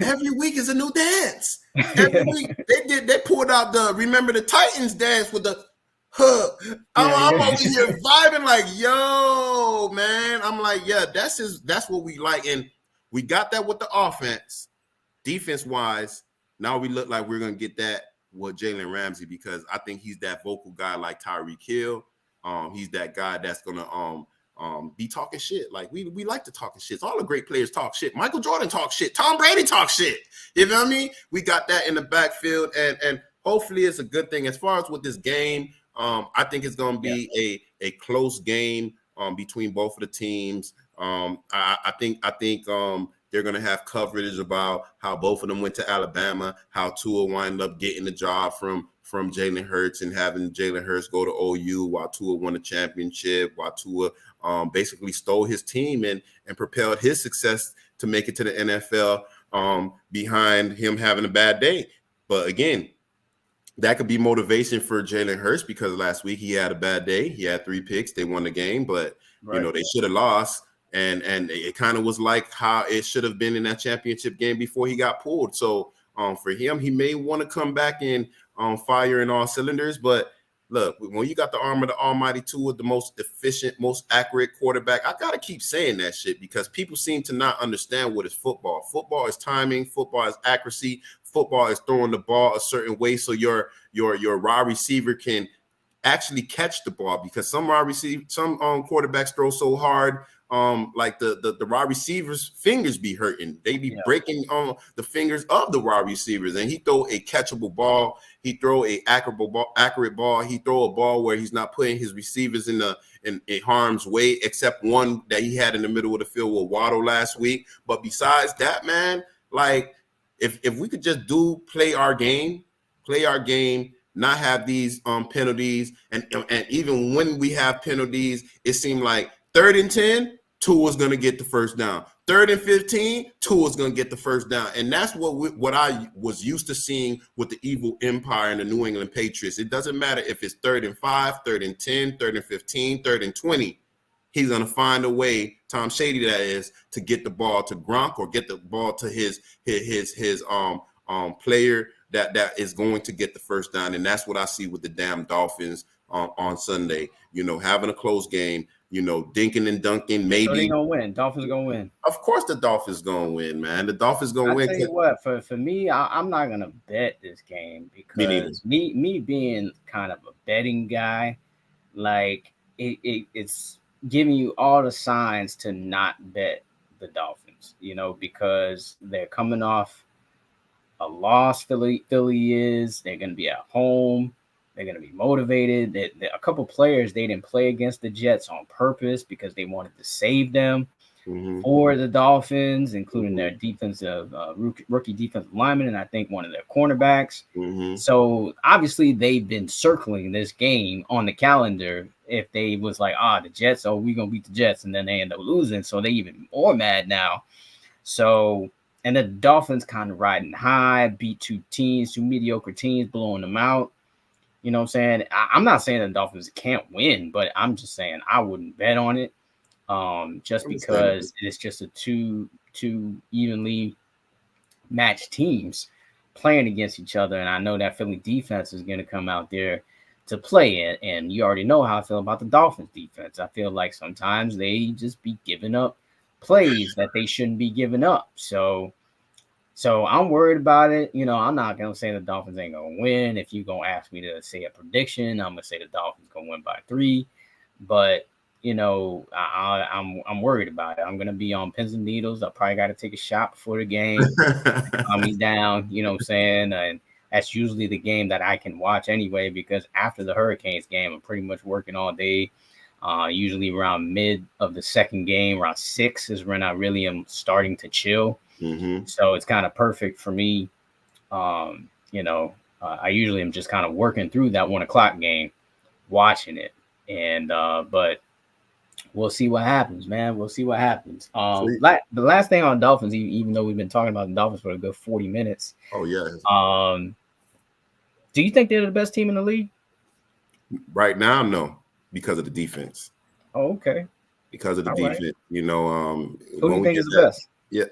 Every week is a new dance. Every week they pulled out remember the Titans dance with the I'm over here vibing like, yo, man. I'm like, yeah, that's what we like. And we got that with the offense. Defense wise, now we look like we're gonna get that with Jalen Ramsey because I think he's that vocal guy like Tyreek Hill. He's that guy that's gonna be talking shit. Like we like to talk shit. All the great players talk shit. Michael Jordan talks shit. Tom Brady talks shit. You know what I mean? We got that in the backfield, and hopefully it's a good thing. As far as with this game, I think it's going to be a close game between both of the teams. I think they're going to have coverage about how both of them went to Alabama, how Tua wind up getting the job from Jalen Hurts and having Jalen Hurts go to OU while Tua won a championship, while Tua basically stole his team and propelled his success to make it to the NFL behind him having a bad day. But again, that could be motivation for Jalen Hurts because last week he had a bad day. He had 3 picks. They won the game, but they should have lost. And it kind of was like how it should have been in that championship game before he got pulled. So for him, he may want to come back and fire in all cylinders. But look, when you got the arm of the almighty Tua, the most efficient, most accurate quarterback, I got to keep saying that shit because people seem to not understand what is football. Football is timing. Football is accuracy. Football is throwing the ball a certain way so your wide receiver can actually catch the ball because some quarterbacks throw so hard like the wide receivers' fingers be hurting. They be breaking the fingers of the wide receivers. And he throw a catchable ball. He throw a accurate ball. He throw a ball where he's not putting his receivers in harm's way, except one that he had in the middle of the field with Waddle last week. But besides that, man, like if we could just play our game, not have these penalties, and even when we have penalties, it seemed like 3rd and 10, Tua's going to get the first down. 3rd and 15, Tua's going to get the first down. And that's what I was used to seeing with the evil empire and the New England Patriots. It doesn't matter if it's 3rd and 5, 3rd and 10, 3rd and 15, 3rd and 20. He's going to find a way, Tom Shady that is, to get the ball to Gronk or get the ball to his player that is going to get the first down. And that's what I see with the damn Dolphins on Sunday. having a close game, dinking and dunking, So maybe. they gonna win. Dolphins are gonna win. Of course the Dolphins going to win, man. The Dolphins going to I win. tell you what, for me, I'm not gonna bet this game Me neither. because me being kind of a betting guy, like it's giving you all the signs to not bet the Dolphins, because they're coming off a loss. Philly is. They're going to be at home. They're going to be motivated. A couple players they didn't play against the Jets on purpose because they wanted to save them for the Dolphins, including their defensive rookie defensive lineman, and I think one of their cornerbacks. So obviously they've been circling this game on the calendar. If they was like, the Jets, we're gonna beat the Jets, and then they end up losing, so they even more mad now. So, and the Dolphins kind of riding high, beat two mediocre teams, blowing them out. You know what I'm saying? I'm not saying the Dolphins can't win, but I'm just saying I wouldn't bet on it. Just because it's just a two evenly matched teams playing against each other, and I know that Philly defense is going to come out there to play it, and you already know how I feel about the Dolphins defense. I feel like sometimes they just be giving up plays that they shouldn't be giving up. So I'm worried about it. I'm not going to say the Dolphins ain't going to win. If you're going to ask me to say a prediction, I'm going to say the Dolphins going to win by 3, but I'm worried about it. I'm gonna be on pins and needles. I probably got to take a shot before the game, calm me down. You know what I'm saying? And that's usually the game that I can watch anyway, because after the Hurricanes game, I'm pretty much working all day. Usually around mid of the second game, around 6 is when I really am starting to chill. So it's kind of perfect for me. I usually am just kind of working through that 1:00 game, watching it, and but. We'll see what happens, man. We'll see what happens. The last thing on Dolphins, even though we've been talking about the Dolphins for a good 40 minutes. Oh, yeah. Do you think they're the best team in the league? Right now, no, because of the defense. Oh, okay. Because of the defense, right. Who do you think is the best? Yeah.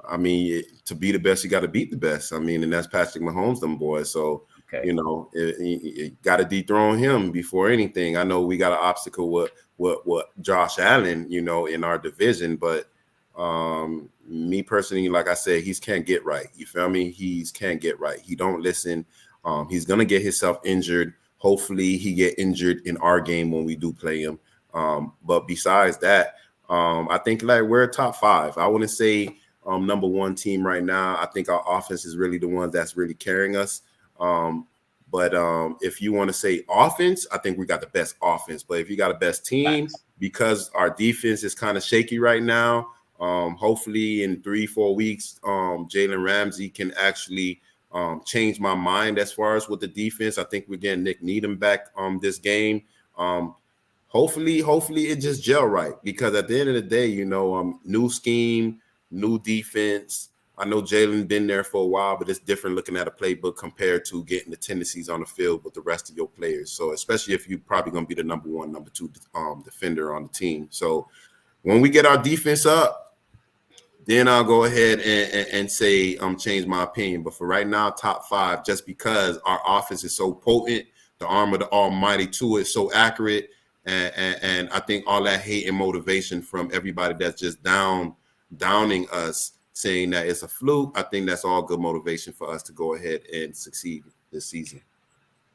I mean, to be the best, you got to beat the best. I mean, and that's Patrick Mahomes, them boys. So, you got to dethrone him before anything. I know we got an obstacle with Josh Allen, in our division, but me personally, like I said, he can't get right. You feel me? He can't get right. He don't listen. He's gonna get himself injured. Hopefully, he get injured in our game when we do play him. But besides that, I think like we're top 5. I wouldn't say number 1 team right now. I think our offense is really the one that's really carrying us. But if you want to say offense, I think we got the best offense. But if you got a best team, because our defense is kind of shaky right now, hopefully in 3-4 weeks, Jalen Ramsey can actually change my mind as far as with the defense. I think we're getting Nick Needham back this game. Hopefully it just gel right, because at the end of the day, new scheme, new defense. I know Jalen been there for a while, but it's different looking at a playbook compared to getting the tendencies on the field with the rest of your players. So especially if you're probably going to be the number 1, number 2 defender on the team. So when we get our defense up, then I'll go ahead and say change my opinion. But for right now, top 5, just because our offense is so potent, the arm of the Almighty too is so accurate, and I think all that hate and motivation from everybody that's just downing us, saying that it's a fluke, I think that's all good motivation for us to go ahead and succeed this season.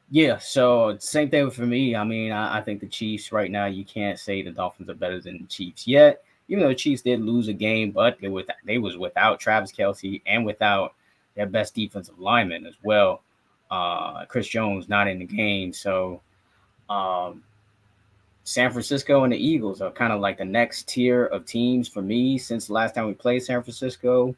Yeah, so same thing for me. I mean, I think the Chiefs right now, you can't say the Dolphins are better than the Chiefs yet, even though the Chiefs did lose a game, but they was without Travis Kelce and without their best defensive lineman as well. Chris Jones not in the game. So San Francisco and the Eagles are kind of like the next tier of teams for me. Since the last time we played San Francisco,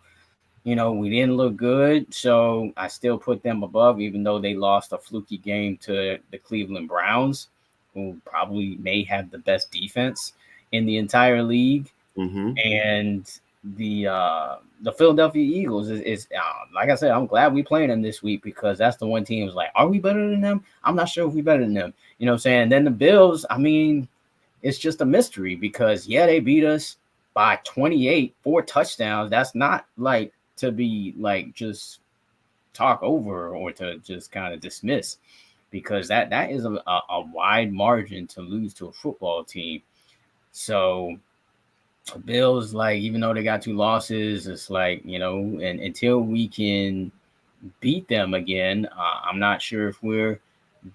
we didn't look good, so I still put them above, even though they lost a fluky game to the Cleveland Browns, who probably may have the best defense in the entire league. And the Philadelphia Eagles is like I said, I'm glad we playing them this week, because that's the one team was like, are we better than them? I'm not sure if we better than them. You know what I'm saying? And then the Bills, I mean, it's just a mystery, because they beat us by 28, 4 touchdowns. That's not like to be like just talk over or to just kind of dismiss. because that is a wide margin to lose to a football team. So Bills, like, even though they got 2 losses, it's like, and until we can beat them again, I'm not sure if we're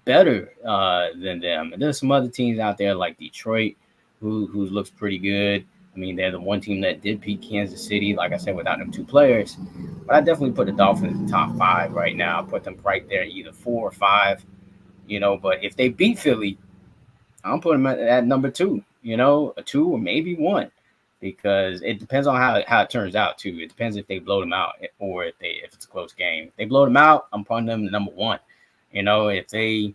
better than them. And there's some other teams out there like Detroit, who looks pretty good. I mean, they're the one team that did beat Kansas City, like I said, without them 2 players. But I definitely put the Dolphins in the top 5 right now. I put them right there, either 4 or 5. But if they beat Philly, I'm putting them at number 2. A 2 or maybe 1, because it depends on how it turns out too. It depends if they blow them out or if it's a close game. If they blow them out, I'm putting them number 1. If they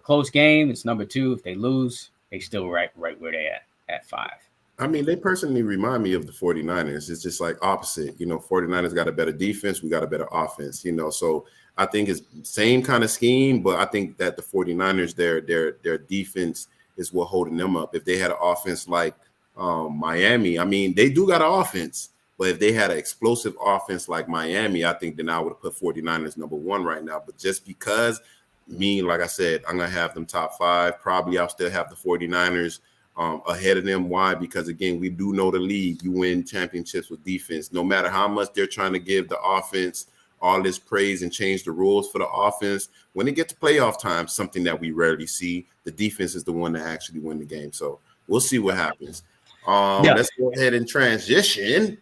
close game, it's number 2. If they lose, they still right where they at 5. I mean, they personally remind me of the 49ers. It's just like opposite. 49ers got a better defense. We got a better offense, so I think it's same kind of scheme, but I think that the 49ers, their defense is what holding them up. If they had an offense like Miami, I mean, they do got an offense, but if they had an explosive offense like Miami, I think then I would have put 49ers number 1 right now. But just because like I said, I'm going to have them top 5. Probably I'll still have the 49ers ahead of them. Why? Because, again, we do know the league. You win championships with defense. No matter how much they're trying to give the offense all this praise and change the rules for the offense, when it gets to playoff time, something that we rarely see, the defense is the one that actually win the game. So we'll see what happens. Let's go ahead and transition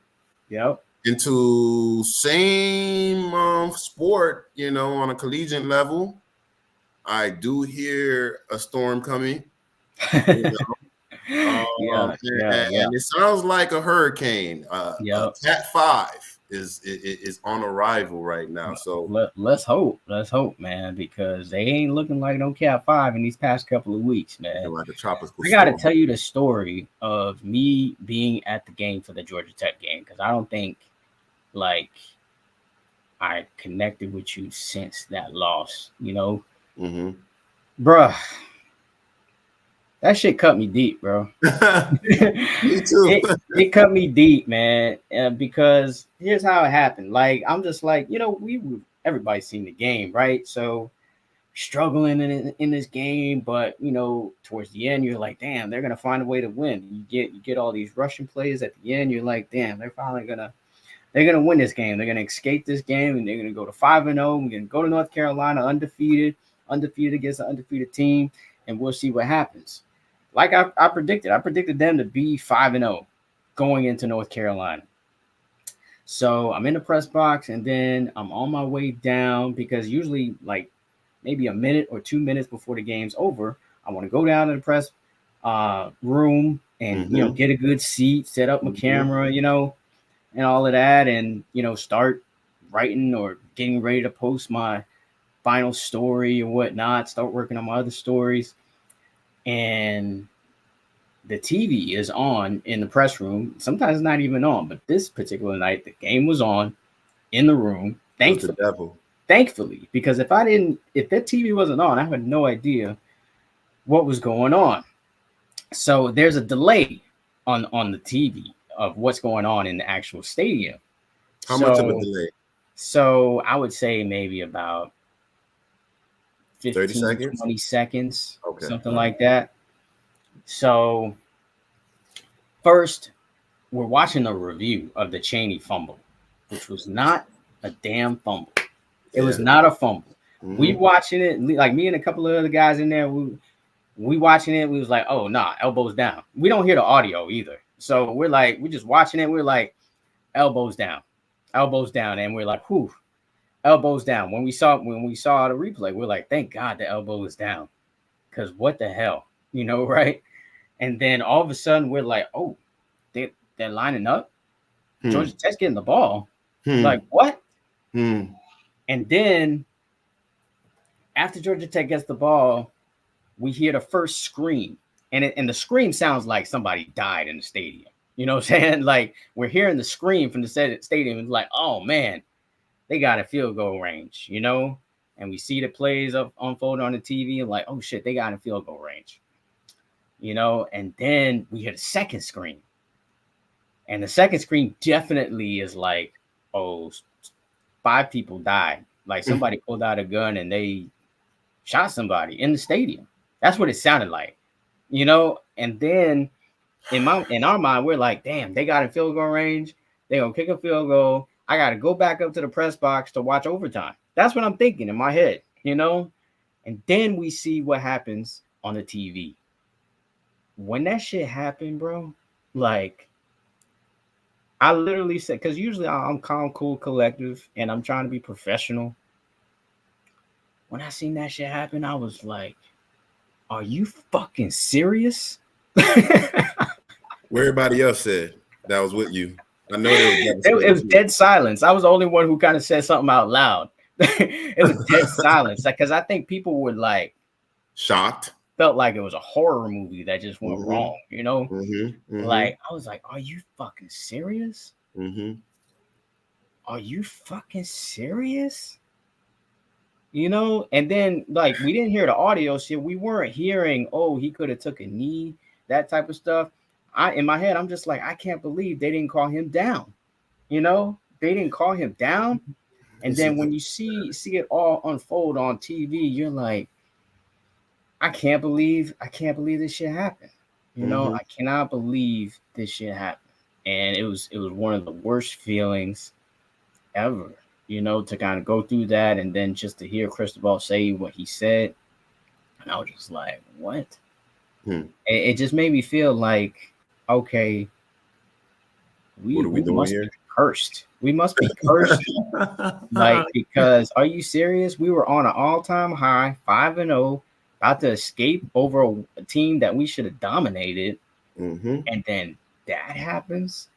into same sport, on a collegiate level. I do hear a storm coming. And it sounds like a hurricane. A Cat 5 is on arrival right now. So let's hope, man, because they ain't looking like no Cat 5 in these past couple of weeks, man. Like a tropical I got to tell you the story of me being at the game for the Georgia Tech game, because I don't think I connected with you since that loss. Bruh. That shit cut me deep, bro. Me too. It cut me deep, man. Because here's how it happened. I'm just like, everybody's seen the game, right? So struggling in this game, but towards the end, you're like, damn, they're gonna find a way to win. You get all these Russian plays at the end. You're like, damn, they're gonna win this game. They're gonna escape this game, and they're gonna go to 5-0. We're gonna go to North Carolina undefeated against an undefeated team, and we'll see what happens. Like I predicted them to be 5-0 going into North Carolina. So I'm in the press box, and then I'm on my way down, because usually maybe a minute or 2 minutes before the game's over, I want to go down to the press room and get a good seat, set up my camera, and all of that, and start writing or getting ready to post my final story or whatnot, start working on my other stories. And the TV is on in the press room. Sometimes it's not even on, but this particular night, the game was on in the room. Thankfully, because if that TV wasn't on, I had no idea what was going on. So there's a delay on the TV of what's going on in the actual stadium. How much of a delay? So I would say maybe about 15, 30 seconds? 20 seconds, something like that. So first, we're watching a review of the Chaney fumble, which was not a damn fumble. It was not a fumble. We watching it, like me and a couple of other guys in there, we watching it, we was like, oh, nah, elbows down. We don't hear the audio either. So we're just watching it. We're like, elbows down. And we're like, whew. Elbows down. When we saw the replay, we're like, thank God the elbow was down, because what the hell, right? And then all of a sudden we're like, oh, they're lining up. Georgia Tech's getting the ball. Like, what? And then after Georgia Tech gets the ball, we hear the first scream, and the scream sounds like somebody died in the stadium. You know what I'm saying? Like, we're hearing the scream from the stadium, and like, oh man, they got a field goal range, and we see the plays unfold on the TV, and like, oh shit, they got a field goal range, and then we hear the second scream, and the second scream definitely is like, oh, 5 people died, Like somebody pulled out a gun and they shot somebody in the stadium. That's what it sounded like, you know. And then in our mind, we're like, damn, they got in field goal range. They gonna kick a field goal. I gotta go back up to the press box to watch overtime. That's what I'm thinking in my head, you know. And then we see what happens on the TV. When that shit happened, bro, like I literally said, because usually I'm calm, cool, collective, and I'm trying to be professional. When I seen that shit happen, I was like, are you fucking serious? Where everybody else said that was with you. I know it was dead silence. I was the only one who kind of said something out loud. It was dead silence. Because I think people were like shocked. Felt like it was a horror movie that just went wrong, you know? Like, I was like, are you fucking serious? Are you fucking serious? You know? And then, like, we didn't hear the audio shit. We weren't hearing, oh, he could have took a knee, that type of stuff. In my head, I'm just like, I can't believe they didn't call him down. You know? They didn't call him down. And then when you see it all unfold on TV, you're like, I can't believe this shit happened. You know, I cannot believe this shit happened. And it was one of the worst feelings ever, you know, to kind of go through that and then just to hear Cristobal say what he said. And I was just like, what? It just made me feel like, okay, we must be cursed. We must be cursed. Like, because are you serious? We were on an all-time high, 5-0. About to escape over a team that we should have dominated, and then that happens,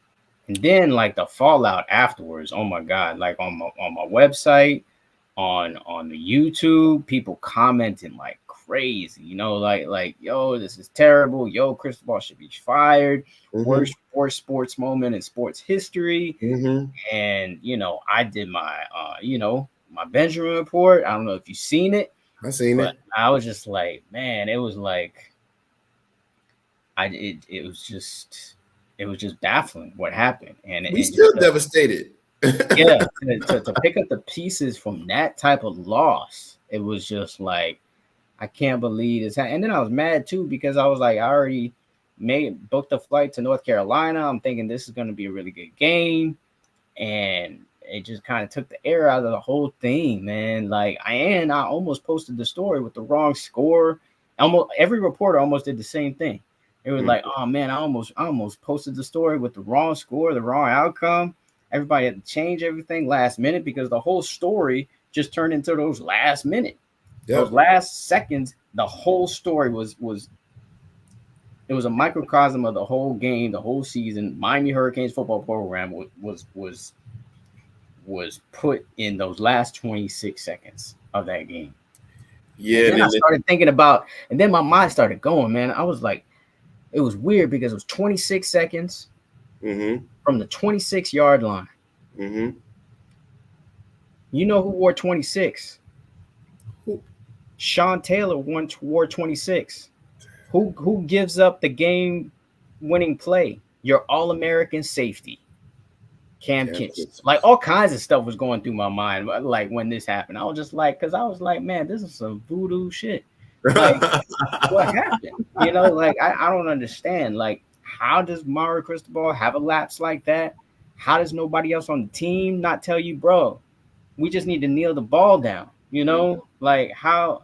and then like the fallout afterwards. Oh my god! Like on my website, on the YouTube, people commenting like crazy. You know, like yo, this is terrible. Yo, Cristobal should be fired. Worst sports moment in sports history. And you know, I did my my Benjamin report. I don't know if you've seen it. I seen it. I was just like, man, it was like, it was just baffling what happened, and we still devastated. Yeah, to pick up the pieces from that type of loss, it was just like, I can't believe this. And then I was mad too because I was like, I already booked a flight to North Carolina. I'm thinking this is going to be a really good game, and it just kind of took the air out of the whole thing, man. Like, I almost posted the story with the wrong score. Almost every reporter almost did the same thing. It was like, oh man, I almost posted the story with the wrong score, the wrong outcome. Everybody had to change everything last minute because the whole story just turned into those last minute, those last seconds. The whole story was it was a microcosm of the whole game, the whole season. Miami Hurricanes football program was put in those last 26 seconds of that game. Yeah, and then I started thinking about, and then my mind started going, man. I was like, it was weird because it was 26 seconds from the 26-yard line. You know who wore 26? Sean Taylor wore 26. Who gives up the game-winning play? Your All-American safety, Cam Kitchens. Like, all kinds of stuff was going through my mind. Like, when this happened, I was just like, because I was like, man, this is some voodoo shit. Like, what happened? You know, like, I don't understand. Like, how does Mario Cristobal have a lapse like that? How does nobody else on the team not tell you, bro, we just need to kneel the ball down? You know, like, how?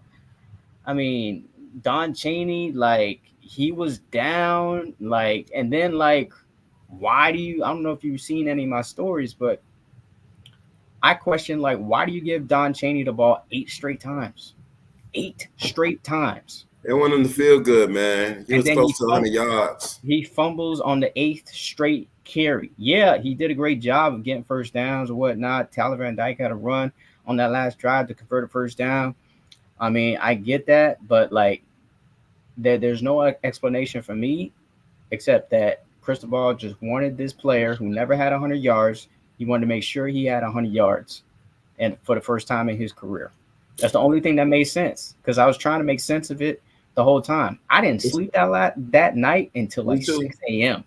I mean, Don Chaney, like, he was down, like, and then, like, why do you, I don't know if you've seen any of my stories, but I question, like, why do you give Don Chaney the ball 8 straight times? 8 straight times. They want him to feel good, man. He was close to 100 yards. He fumbles on the 8th straight carry. Yeah, he did a great job of getting first downs or whatnot. Tyler Van Dyke had a run on that last drive to convert a first down. I mean, I get that, but, like, there's no explanation for me except that Cristobal just wanted this player who never had 100 yards. He wanted to make sure he had 100 yards, and for the first time in his career. That's the only thing that made sense, because I was trying to make sense of it the whole time. I didn't sleep that night until like 6 a.m.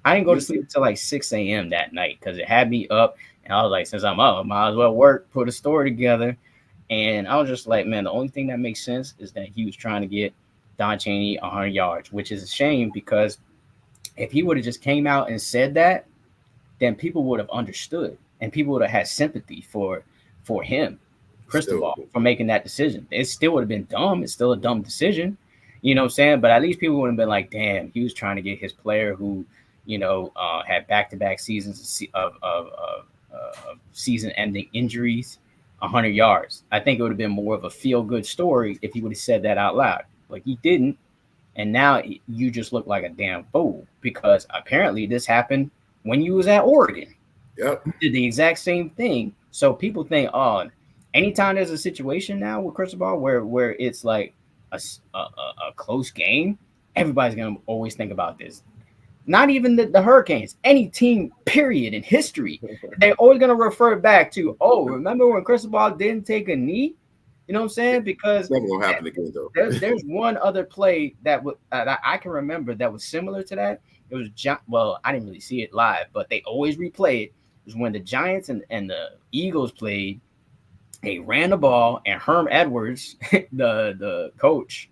I didn't go to sleep until like 6 a.m. that night because it had me up. And I was like, since I'm up, I might as well work, put a story together. And I was just like, man, the only thing that makes sense is that he was trying to get Don Chaney 100 yards, which is a shame because if he would have just came out and said that, then people would have understood and people would have had sympathy for him, Cristobal, for making that decision. It still would have been dumb. It's still a dumb decision. You know what I'm saying? But at least people would have been like, damn, he was trying to get his player who, had back-to-back seasons of season-ending injuries 100 yards. I think it would have been more of a feel-good story if he would have said that out loud. But he didn't. And now you just look like a damn fool because apparently this happened when you was at Oregon. Yep. You did the exact same thing. So people think, oh, anytime there's a situation now with Cristobal where it's like a close game, everybody's going to always think about this. Not even the Hurricanes, any team, period, in history. They're always going to refer back to, oh, remember when Cristobal didn't take a knee? You know what I'm saying? Because it's never going to happen again, though. there's one other play that I can remember that was similar to that. It was I didn't really see it live, but they always replay it. It was when the Giants and the Eagles played. They ran the ball, and Herm Edwards, the coach,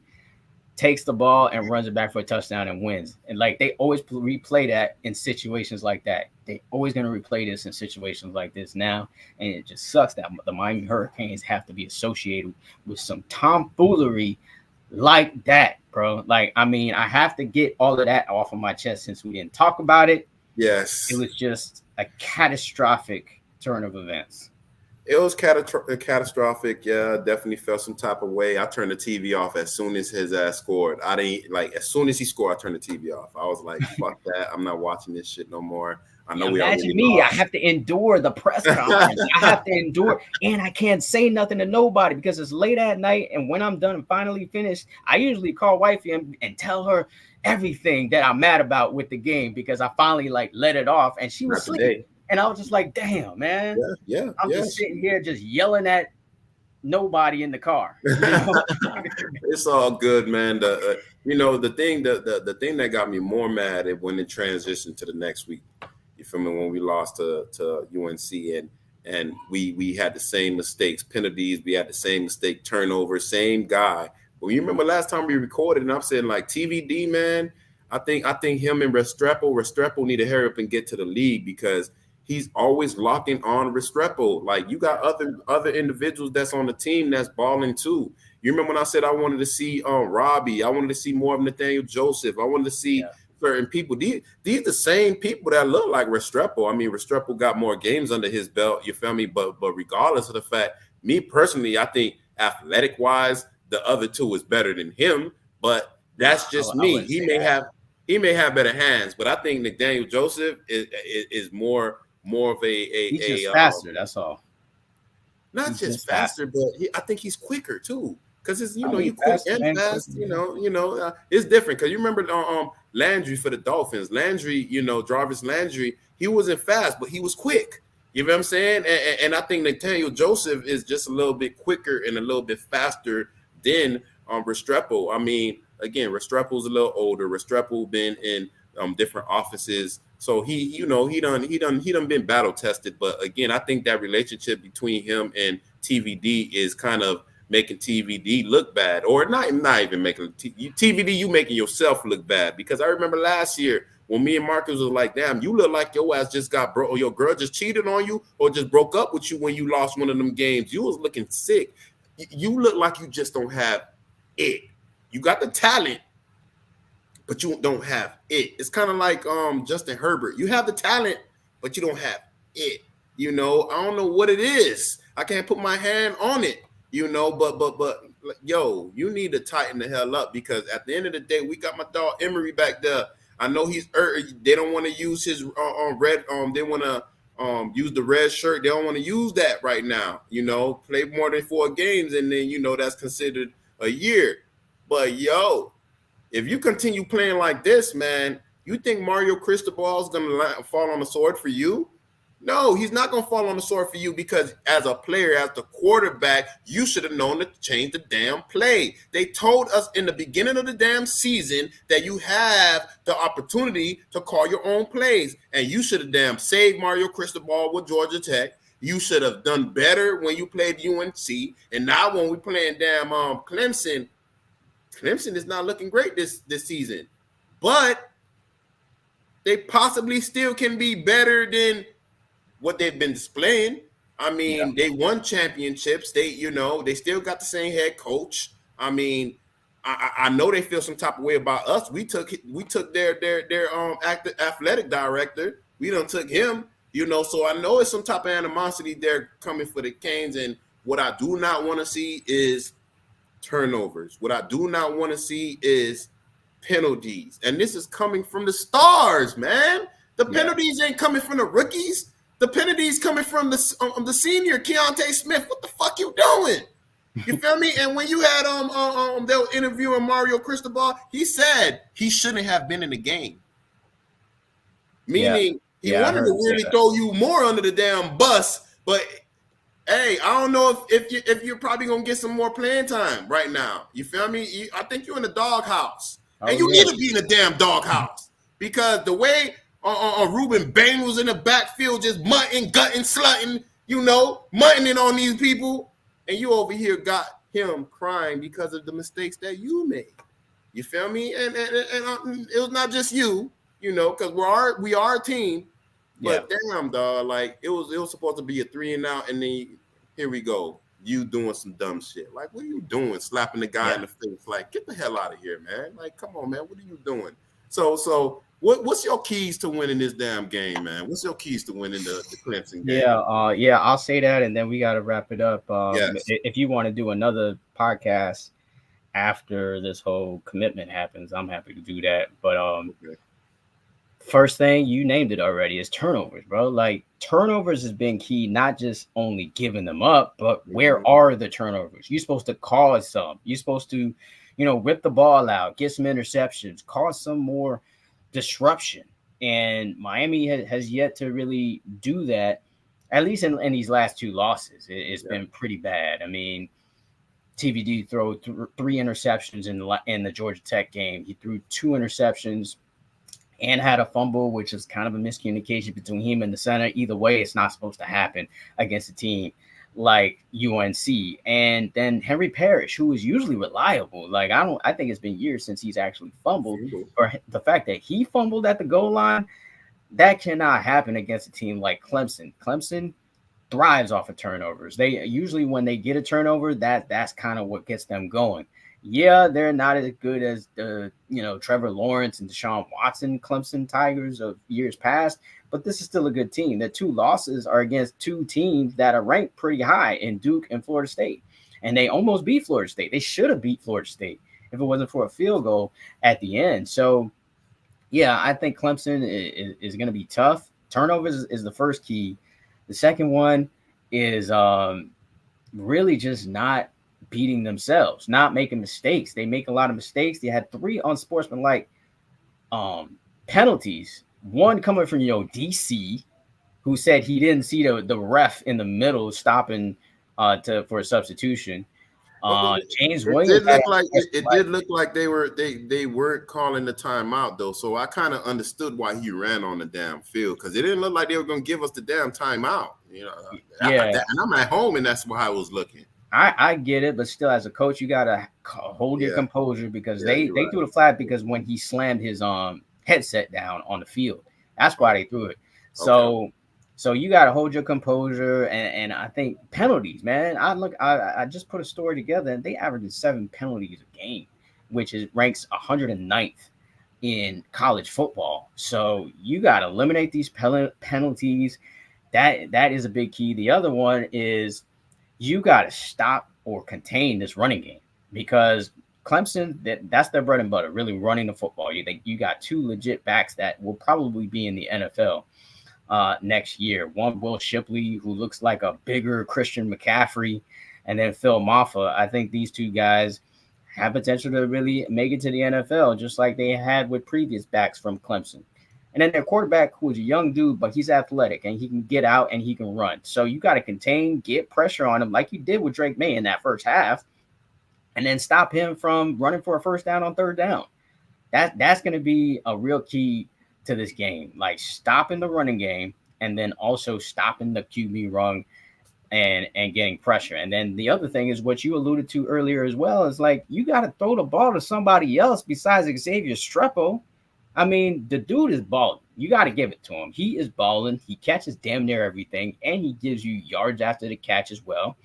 takes the ball and runs it back for a touchdown and wins. And like they always replay that in situations like that. They always going to replay this in situations like this now. And it just sucks that the Miami Hurricanes have to be associated with some tomfoolery like that, bro. Like, I mean, I have to get all of that off of my chest since we didn't talk about it. Yes. It was just a catastrophic turn of events. It was catastrophic. Yeah, definitely felt some type of way. I turned the TV off as soon as his ass scored. I didn't as soon as he scored, I turned the TV off. I was like, fuck that. I'm not watching this shit no more. I know imagine me. I have to endure the press conference. I have to endure, and I can't say nothing to nobody because it's late at night. And when I'm done and finally finished, I usually call wifey and tell her everything that I'm mad about with the game because I finally let it off, and she was sleeping. And I was just like, damn, man. Yeah. I'm just sitting here just yelling at nobody in the car. You know? It's all good, man. The thing that got me more mad is when it transitioned to the next week. You feel me? When we lost to UNC and we had the same mistakes, penalties, we had the same mistake, turnover, same guy. But you remember last time we recorded, and I'm saying like TVD, man. I think him and Restrepo need to hurry up and get to the league because he's always locking on Restrepo. Like you got other individuals that's on the team that's balling too. You remember when I said I wanted to see Robbie, I wanted to see more of Nathaniel Joseph, I wanted to see certain people. These the same people that look like Restrepo. I mean, Restrepo got more games under his belt. You feel me? But regardless of the fact, me personally, I think athletic wise, the other two is better than him. But that's just me. He may have better hands, but I think Nathaniel Joseph is more of a he's just faster. That's all. Not just faster, but I think he's quicker too. Because it's you quick and fast. It's different. Because you remember Landry for the Dolphins. Landry, Jarvis Landry, he wasn't fast, but he was quick. You know what I'm saying? And I think Nathaniel Joseph is just a little bit quicker and a little bit faster than Restrepo. I mean, again, Restrepo's a little older. Restrepo been in different offices. So he done been battle tested. But again, I think that relationship between him and TVD is kind of making TVD look bad, or not even making TVD. You making yourself look bad because I remember last year when me and Marcus was like, "Damn, you look like your ass just got broke, or your girl just cheated on you, or just broke up with you when you lost one of them games. You was looking sick. You look like you just don't have it. You got the talent, but you don't have it. It's kind of like Justin Herbert. You have the talent, but you don't have it. I don't know what it is. I can't put my hand on it. But yo, you need to tighten the hell up because at the end of the day, we got my dog Emery back there. I know he's they don't want to use his red. They want to use the red shirt. They don't want to use that right now. Play more than 4 games, and then that's considered a year. But yo, if you continue playing like this, man, you think Mario Cristobal is gonna fall on the sword for you? No, he's not going to fall on the sword for you because as a player, as the quarterback, you should have known to change the damn play. They told us in the beginning of the damn season that you have the opportunity to call your own plays, and you should have damn saved Mario Cristobal with Georgia Tech. You should have done better when you played UNC, and now when we playing damn Clemson is not looking great this season, but they possibly still can be better than what they've been displaying. I mean, They won championships. They still got the same head coach. I mean, I know they feel some type of way about us. We took their athletic director. We done took him, so I know it's some type of animosity there coming for the Canes. And what I do not want to see is turnovers. What I do not want to see is penalties. And this is coming from the stars, man. The penalties ain't coming from the rookies. The penalties coming from the senior Keontae Smith. What the fuck you doing? You feel me? And when you had they were interviewing Mario Cristobal, he said he shouldn't have been in the game. Meaning he wanted to really throw you more under the damn bus. But hey, I don't know if you're probably gonna get some more playing time right now. You feel me? I think you're in the doghouse, and you need to be in the damn doghouse because the way. Ruben Bain was in the backfield just gutting, slutting, muttoning on these people. And you over here got him crying because of the mistakes that you made. You feel me? And it was not just you, because we are a team. But damn, dog, like it was supposed to be a 3-and-out, and then here we go. You doing some dumb shit. Like, what are you doing? Slapping the guy in the face. Like, get the hell out of here, man. Like, come on, man. What are you doing? So what's your keys to winning this damn game, man? What's your keys to winning the Clemson game? I'll say that, and then we got to wrap it up. If you want to do another podcast after this whole commitment happens, I'm happy to do that. But first thing, you named it already, is turnovers, bro. Like, turnovers has been key, not just only giving them up, but where are the turnovers? You're supposed to cause some. You're supposed to, rip the ball out, get some interceptions, cause some more disruption. And Miami has yet to really do that, at least in these last two losses. It's been pretty bad. I mean, TVD threw 3 interceptions in the Georgia Tech game. He threw 2 interceptions and had a fumble, which is kind of a miscommunication between him and the center. Either way, it's not supposed to happen against a team like UNC. And then Henry Parrish, who is usually reliable. Like, I think it's been years since he's actually fumbled. Or the fact that he fumbled at the goal line, that cannot happen against a team like Clemson. Clemson thrives off of turnovers. They usually, when they get a turnover, that's kind of what gets them going. Yeah, they're not as good as the Trevor Lawrence and Deshaun Watson Clemson Tigers of years past, but this is still a good team. The 2 losses are against 2 teams that are ranked pretty high in Duke and Florida State, and they almost beat Florida State. They should have beat Florida State if it wasn't for a field goal at the end. So, yeah, I think Clemson is going to be tough. Turnovers is the first key. The second one is really just not beating themselves, not making mistakes. They make a lot of mistakes. They had 3 unsportsmanlike penalties. One coming from DC, who said he didn't see the ref in the middle stopping for a substitution. James Williams. It did look like they weren't calling the timeout though. So I kind of understood why he ran on the damn field, because it didn't look like they were going to give us the damn timeout. And I'm at home, and that's why I was looking. I get it, but still, as a coach, you gotta hold your composure, because they threw the flag because when he slammed his headset down on the field, that's why they threw it. So you gotta hold your composure, and I think penalties, man. I just put a story together, and they averaged 7 penalties a game, which ranks 109th in college football. So you gotta eliminate these penalties. That is a big key. The other one is, you got to stop or contain this running game, because Clemson, that's their bread and butter, really running the football. You got 2 legit backs that will probably be in the NFL next year. One, Will Shipley, who looks like a bigger Christian McCaffrey, and then Phil Maffa. I think these 2 guys have potential to really make it to the NFL, just like they had with previous backs from Clemson. And then their quarterback, who is a young dude, but he's athletic and he can get out and he can run. So you got to contain, get pressure on him like you did with Drake May in that first half, and then stop him from running for a first down on third down. That's going to be a real key to this game, like stopping the running game and then also stopping the QB run and getting pressure. And then the other thing is what you alluded to earlier as well, is like you got to throw the ball to somebody else besides Xavier Strepo. I mean, the dude is balling. You got to give it to him. He is balling. He catches damn near everything, and he gives you yards after the catch as well.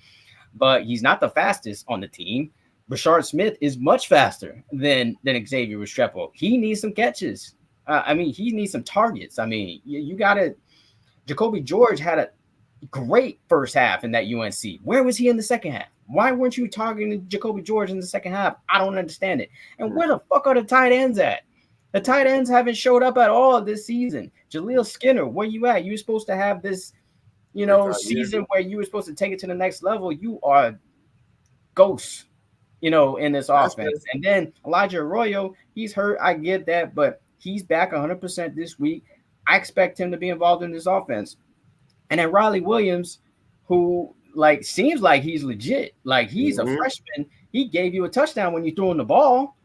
But he's not the fastest on the team. Rashard Smith is much faster than Xavier Restrepo. He needs some catches. I mean, he needs some targets. I mean, you got to – Jacoby George had a great first half in that UNC. Where was he in the second half? Why weren't you targeting Jacoby George in the second half? I don't understand it. And where the fuck are the tight ends at? The tight ends haven't showed up at all this season. Jaleel Skinner, where you at? You were supposed to have this, season where you were supposed to take it to the next level. You are ghosts, in this offense. And then Elijah Arroyo, he's hurt. I get that, but he's back 100% this week. I expect him to be involved in this offense. And then Riley Williams, who seems like he's legit. Like he's a freshman. He gave you a touchdown when you threw him the ball.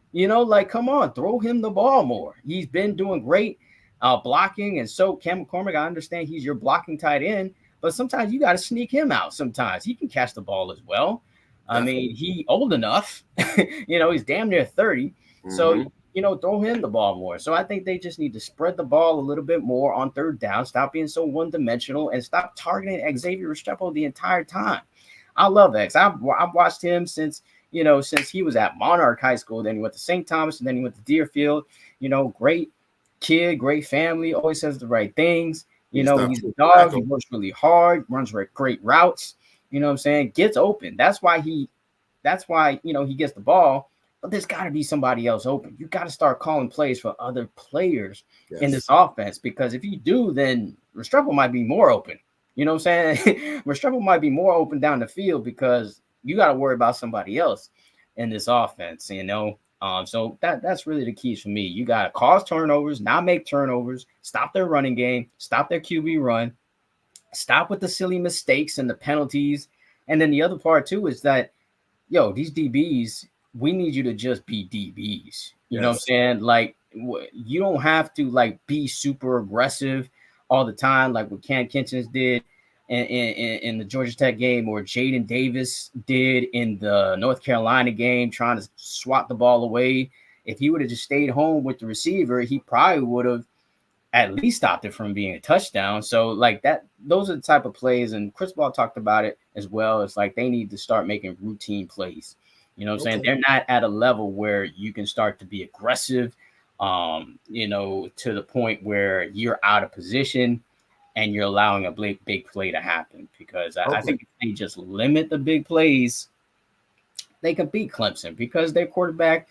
Come on, throw him the ball more. He's been doing great blocking. And so Cam McCormick, I understand he's your blocking tight end, but sometimes you got to sneak him out. Sometimes he can catch the ball as well. I mean, he old enough, he's damn near 30. So, throw him the ball more. So I think they just need to spread the ball a little bit more on third down, stop being so one-dimensional, and stop targeting Xavier Restrepo the entire time. I love X. I've watched him since he was at Monarch High School. Then he went to St. Thomas, and then he went to Deerfield. Great kid, great family, always says the right things. He's a dog. He works really hard, runs great routes. You know what I'm saying? Gets open. That's why he gets the ball. But there's got to be somebody else open. You got to start calling plays for other players in this offense, because if you do, then Restrepo might be more open. You know what I'm saying? Restrepo might be more open down the field because you got to worry about somebody else in this offense, So that's really the keys for me. You got to cause turnovers, not make turnovers, stop their running game, stop their QB run, stop with the silly mistakes and the penalties. And then the other part too is that, these DBs, we need you to just be DBs. You know what I'm saying? Like, you don't have to be super aggressive all the time, like what Cam Kitchens did in the Georgia Tech game, or Jaden Davis did in the North Carolina game, trying to swat the ball away. If he would have just stayed home with the receiver, he probably would have at least stopped it from being a touchdown. So those are the type of plays, and Chris Ball talked about it as well. It's like they need to start making routine plays. You know what I'm saying? They're not at a level where you can start to be aggressive, to the point where you're out of position and you're allowing a big play to happen. Because I think if they just limit the big plays, they can beat Clemson, because their quarterback,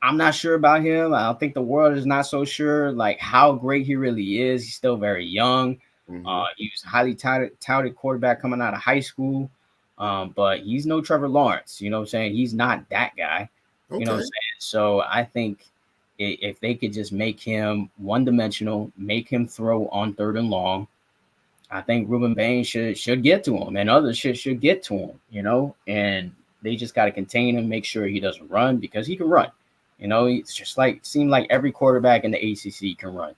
I'm not sure about him. I don't think the world is not so sure how great he really is. He's still very young. He was a highly touted quarterback coming out of high school. But he's no Trevor Lawrence. You know what I'm saying? He's not that guy. You know what I'm saying? So I think if they could just make him one-dimensional, make him throw on third and long, I think Ruben Bain should get to him, and others should get to him, and they just got to contain him, make sure he doesn't run, because he can run. It's just seemed like every quarterback in the ACC can run.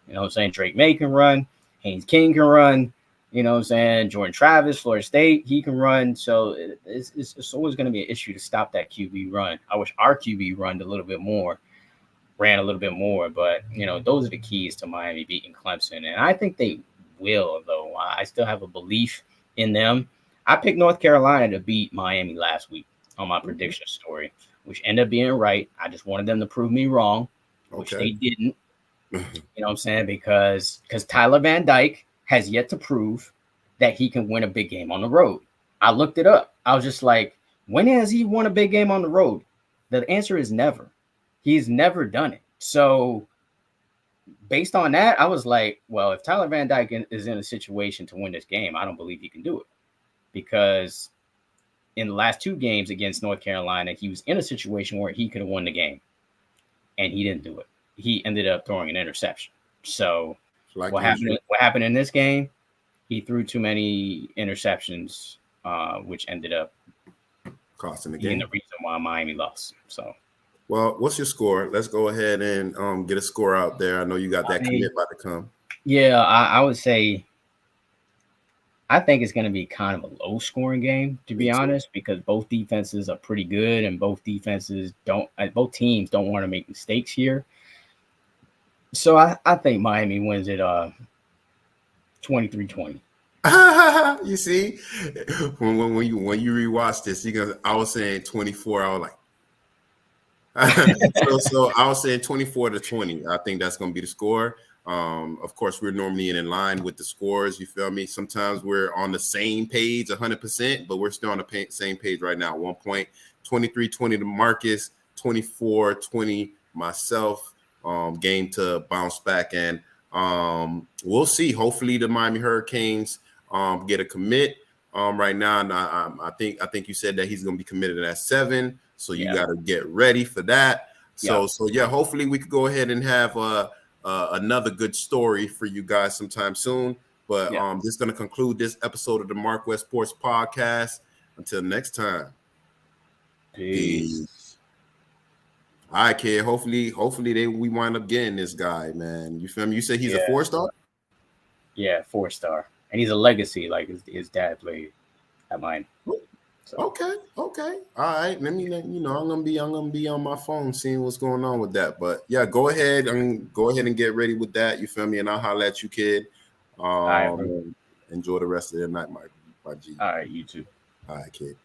You know what I'm saying? Drake May can run. Haynes King can run. You know what I'm saying? Jordan Travis, Florida State, he can run. So it's always going to be an issue to stop that QB run. I wish our QB ran a little bit more. But, those are the keys to Miami beating Clemson. And I think they will, though. I still have a belief in them. I picked North Carolina to beat Miami last week on my prediction story, which ended up being right. I just wanted them to prove me wrong, which they didn't. You know what I'm saying? Because Tyler Van Dyke has yet to prove that he can win a big game on the road. I looked it up. I was just like, when has he won a big game on the road? The answer is never. He's never done it. So based on that, I was like, well, if Tyler Van Dyke is in a situation to win this game, I don't believe he can do it. Because in the last two games against North Carolina, he was in a situation where he could have won the game, and he didn't do it. He ended up throwing an interception. So Like what usual. happened? What happened in this game? He threw too many interceptions, which ended up Costing the being the game. reason why Miami lost. So, Well, what's your score? Let's go ahead and get a score out there. I know you got that commit about to come. yeah, I would say I think it's going to be kind of a low scoring game, to Me be too. honest, because both defenses are pretty good and both teams don't want to make mistakes here. So I think Miami wins it 23-20. You see, when you rewatch this, I was saying 24. I was like, so I was saying 24-20. I think that's going to be the score. Of course, we're normally in line with the scores. You feel me? Sometimes we're on the same page 100%, but we're still on the same page right now. 1 point, 23-20 to Marcus, 24-20 myself. Game to bounce back, and we'll see. Hopefully, the Miami Hurricanes get a commit right now. And I think you said that he's going to be committed at 7. So you got to get ready for that. So yeah, hopefully we could go ahead and have another good story for you guys sometime soon. But this is going to conclude this episode of the MarcWes Sports Podcast. Until next time. Peace. All right, kid. Hopefully we wind up getting this guy, man. You feel me? You said he's a 4-star? Yeah, 4-star. And he's a legacy, like his dad played at mine. So. Okay. All right. Let me I'm gonna be on my phone seeing what's going on with that. But yeah, go ahead and get ready with that. You feel me? And I'll holler at you, kid. All right, enjoy the rest of the night, my G. All right, you too. All right, kid.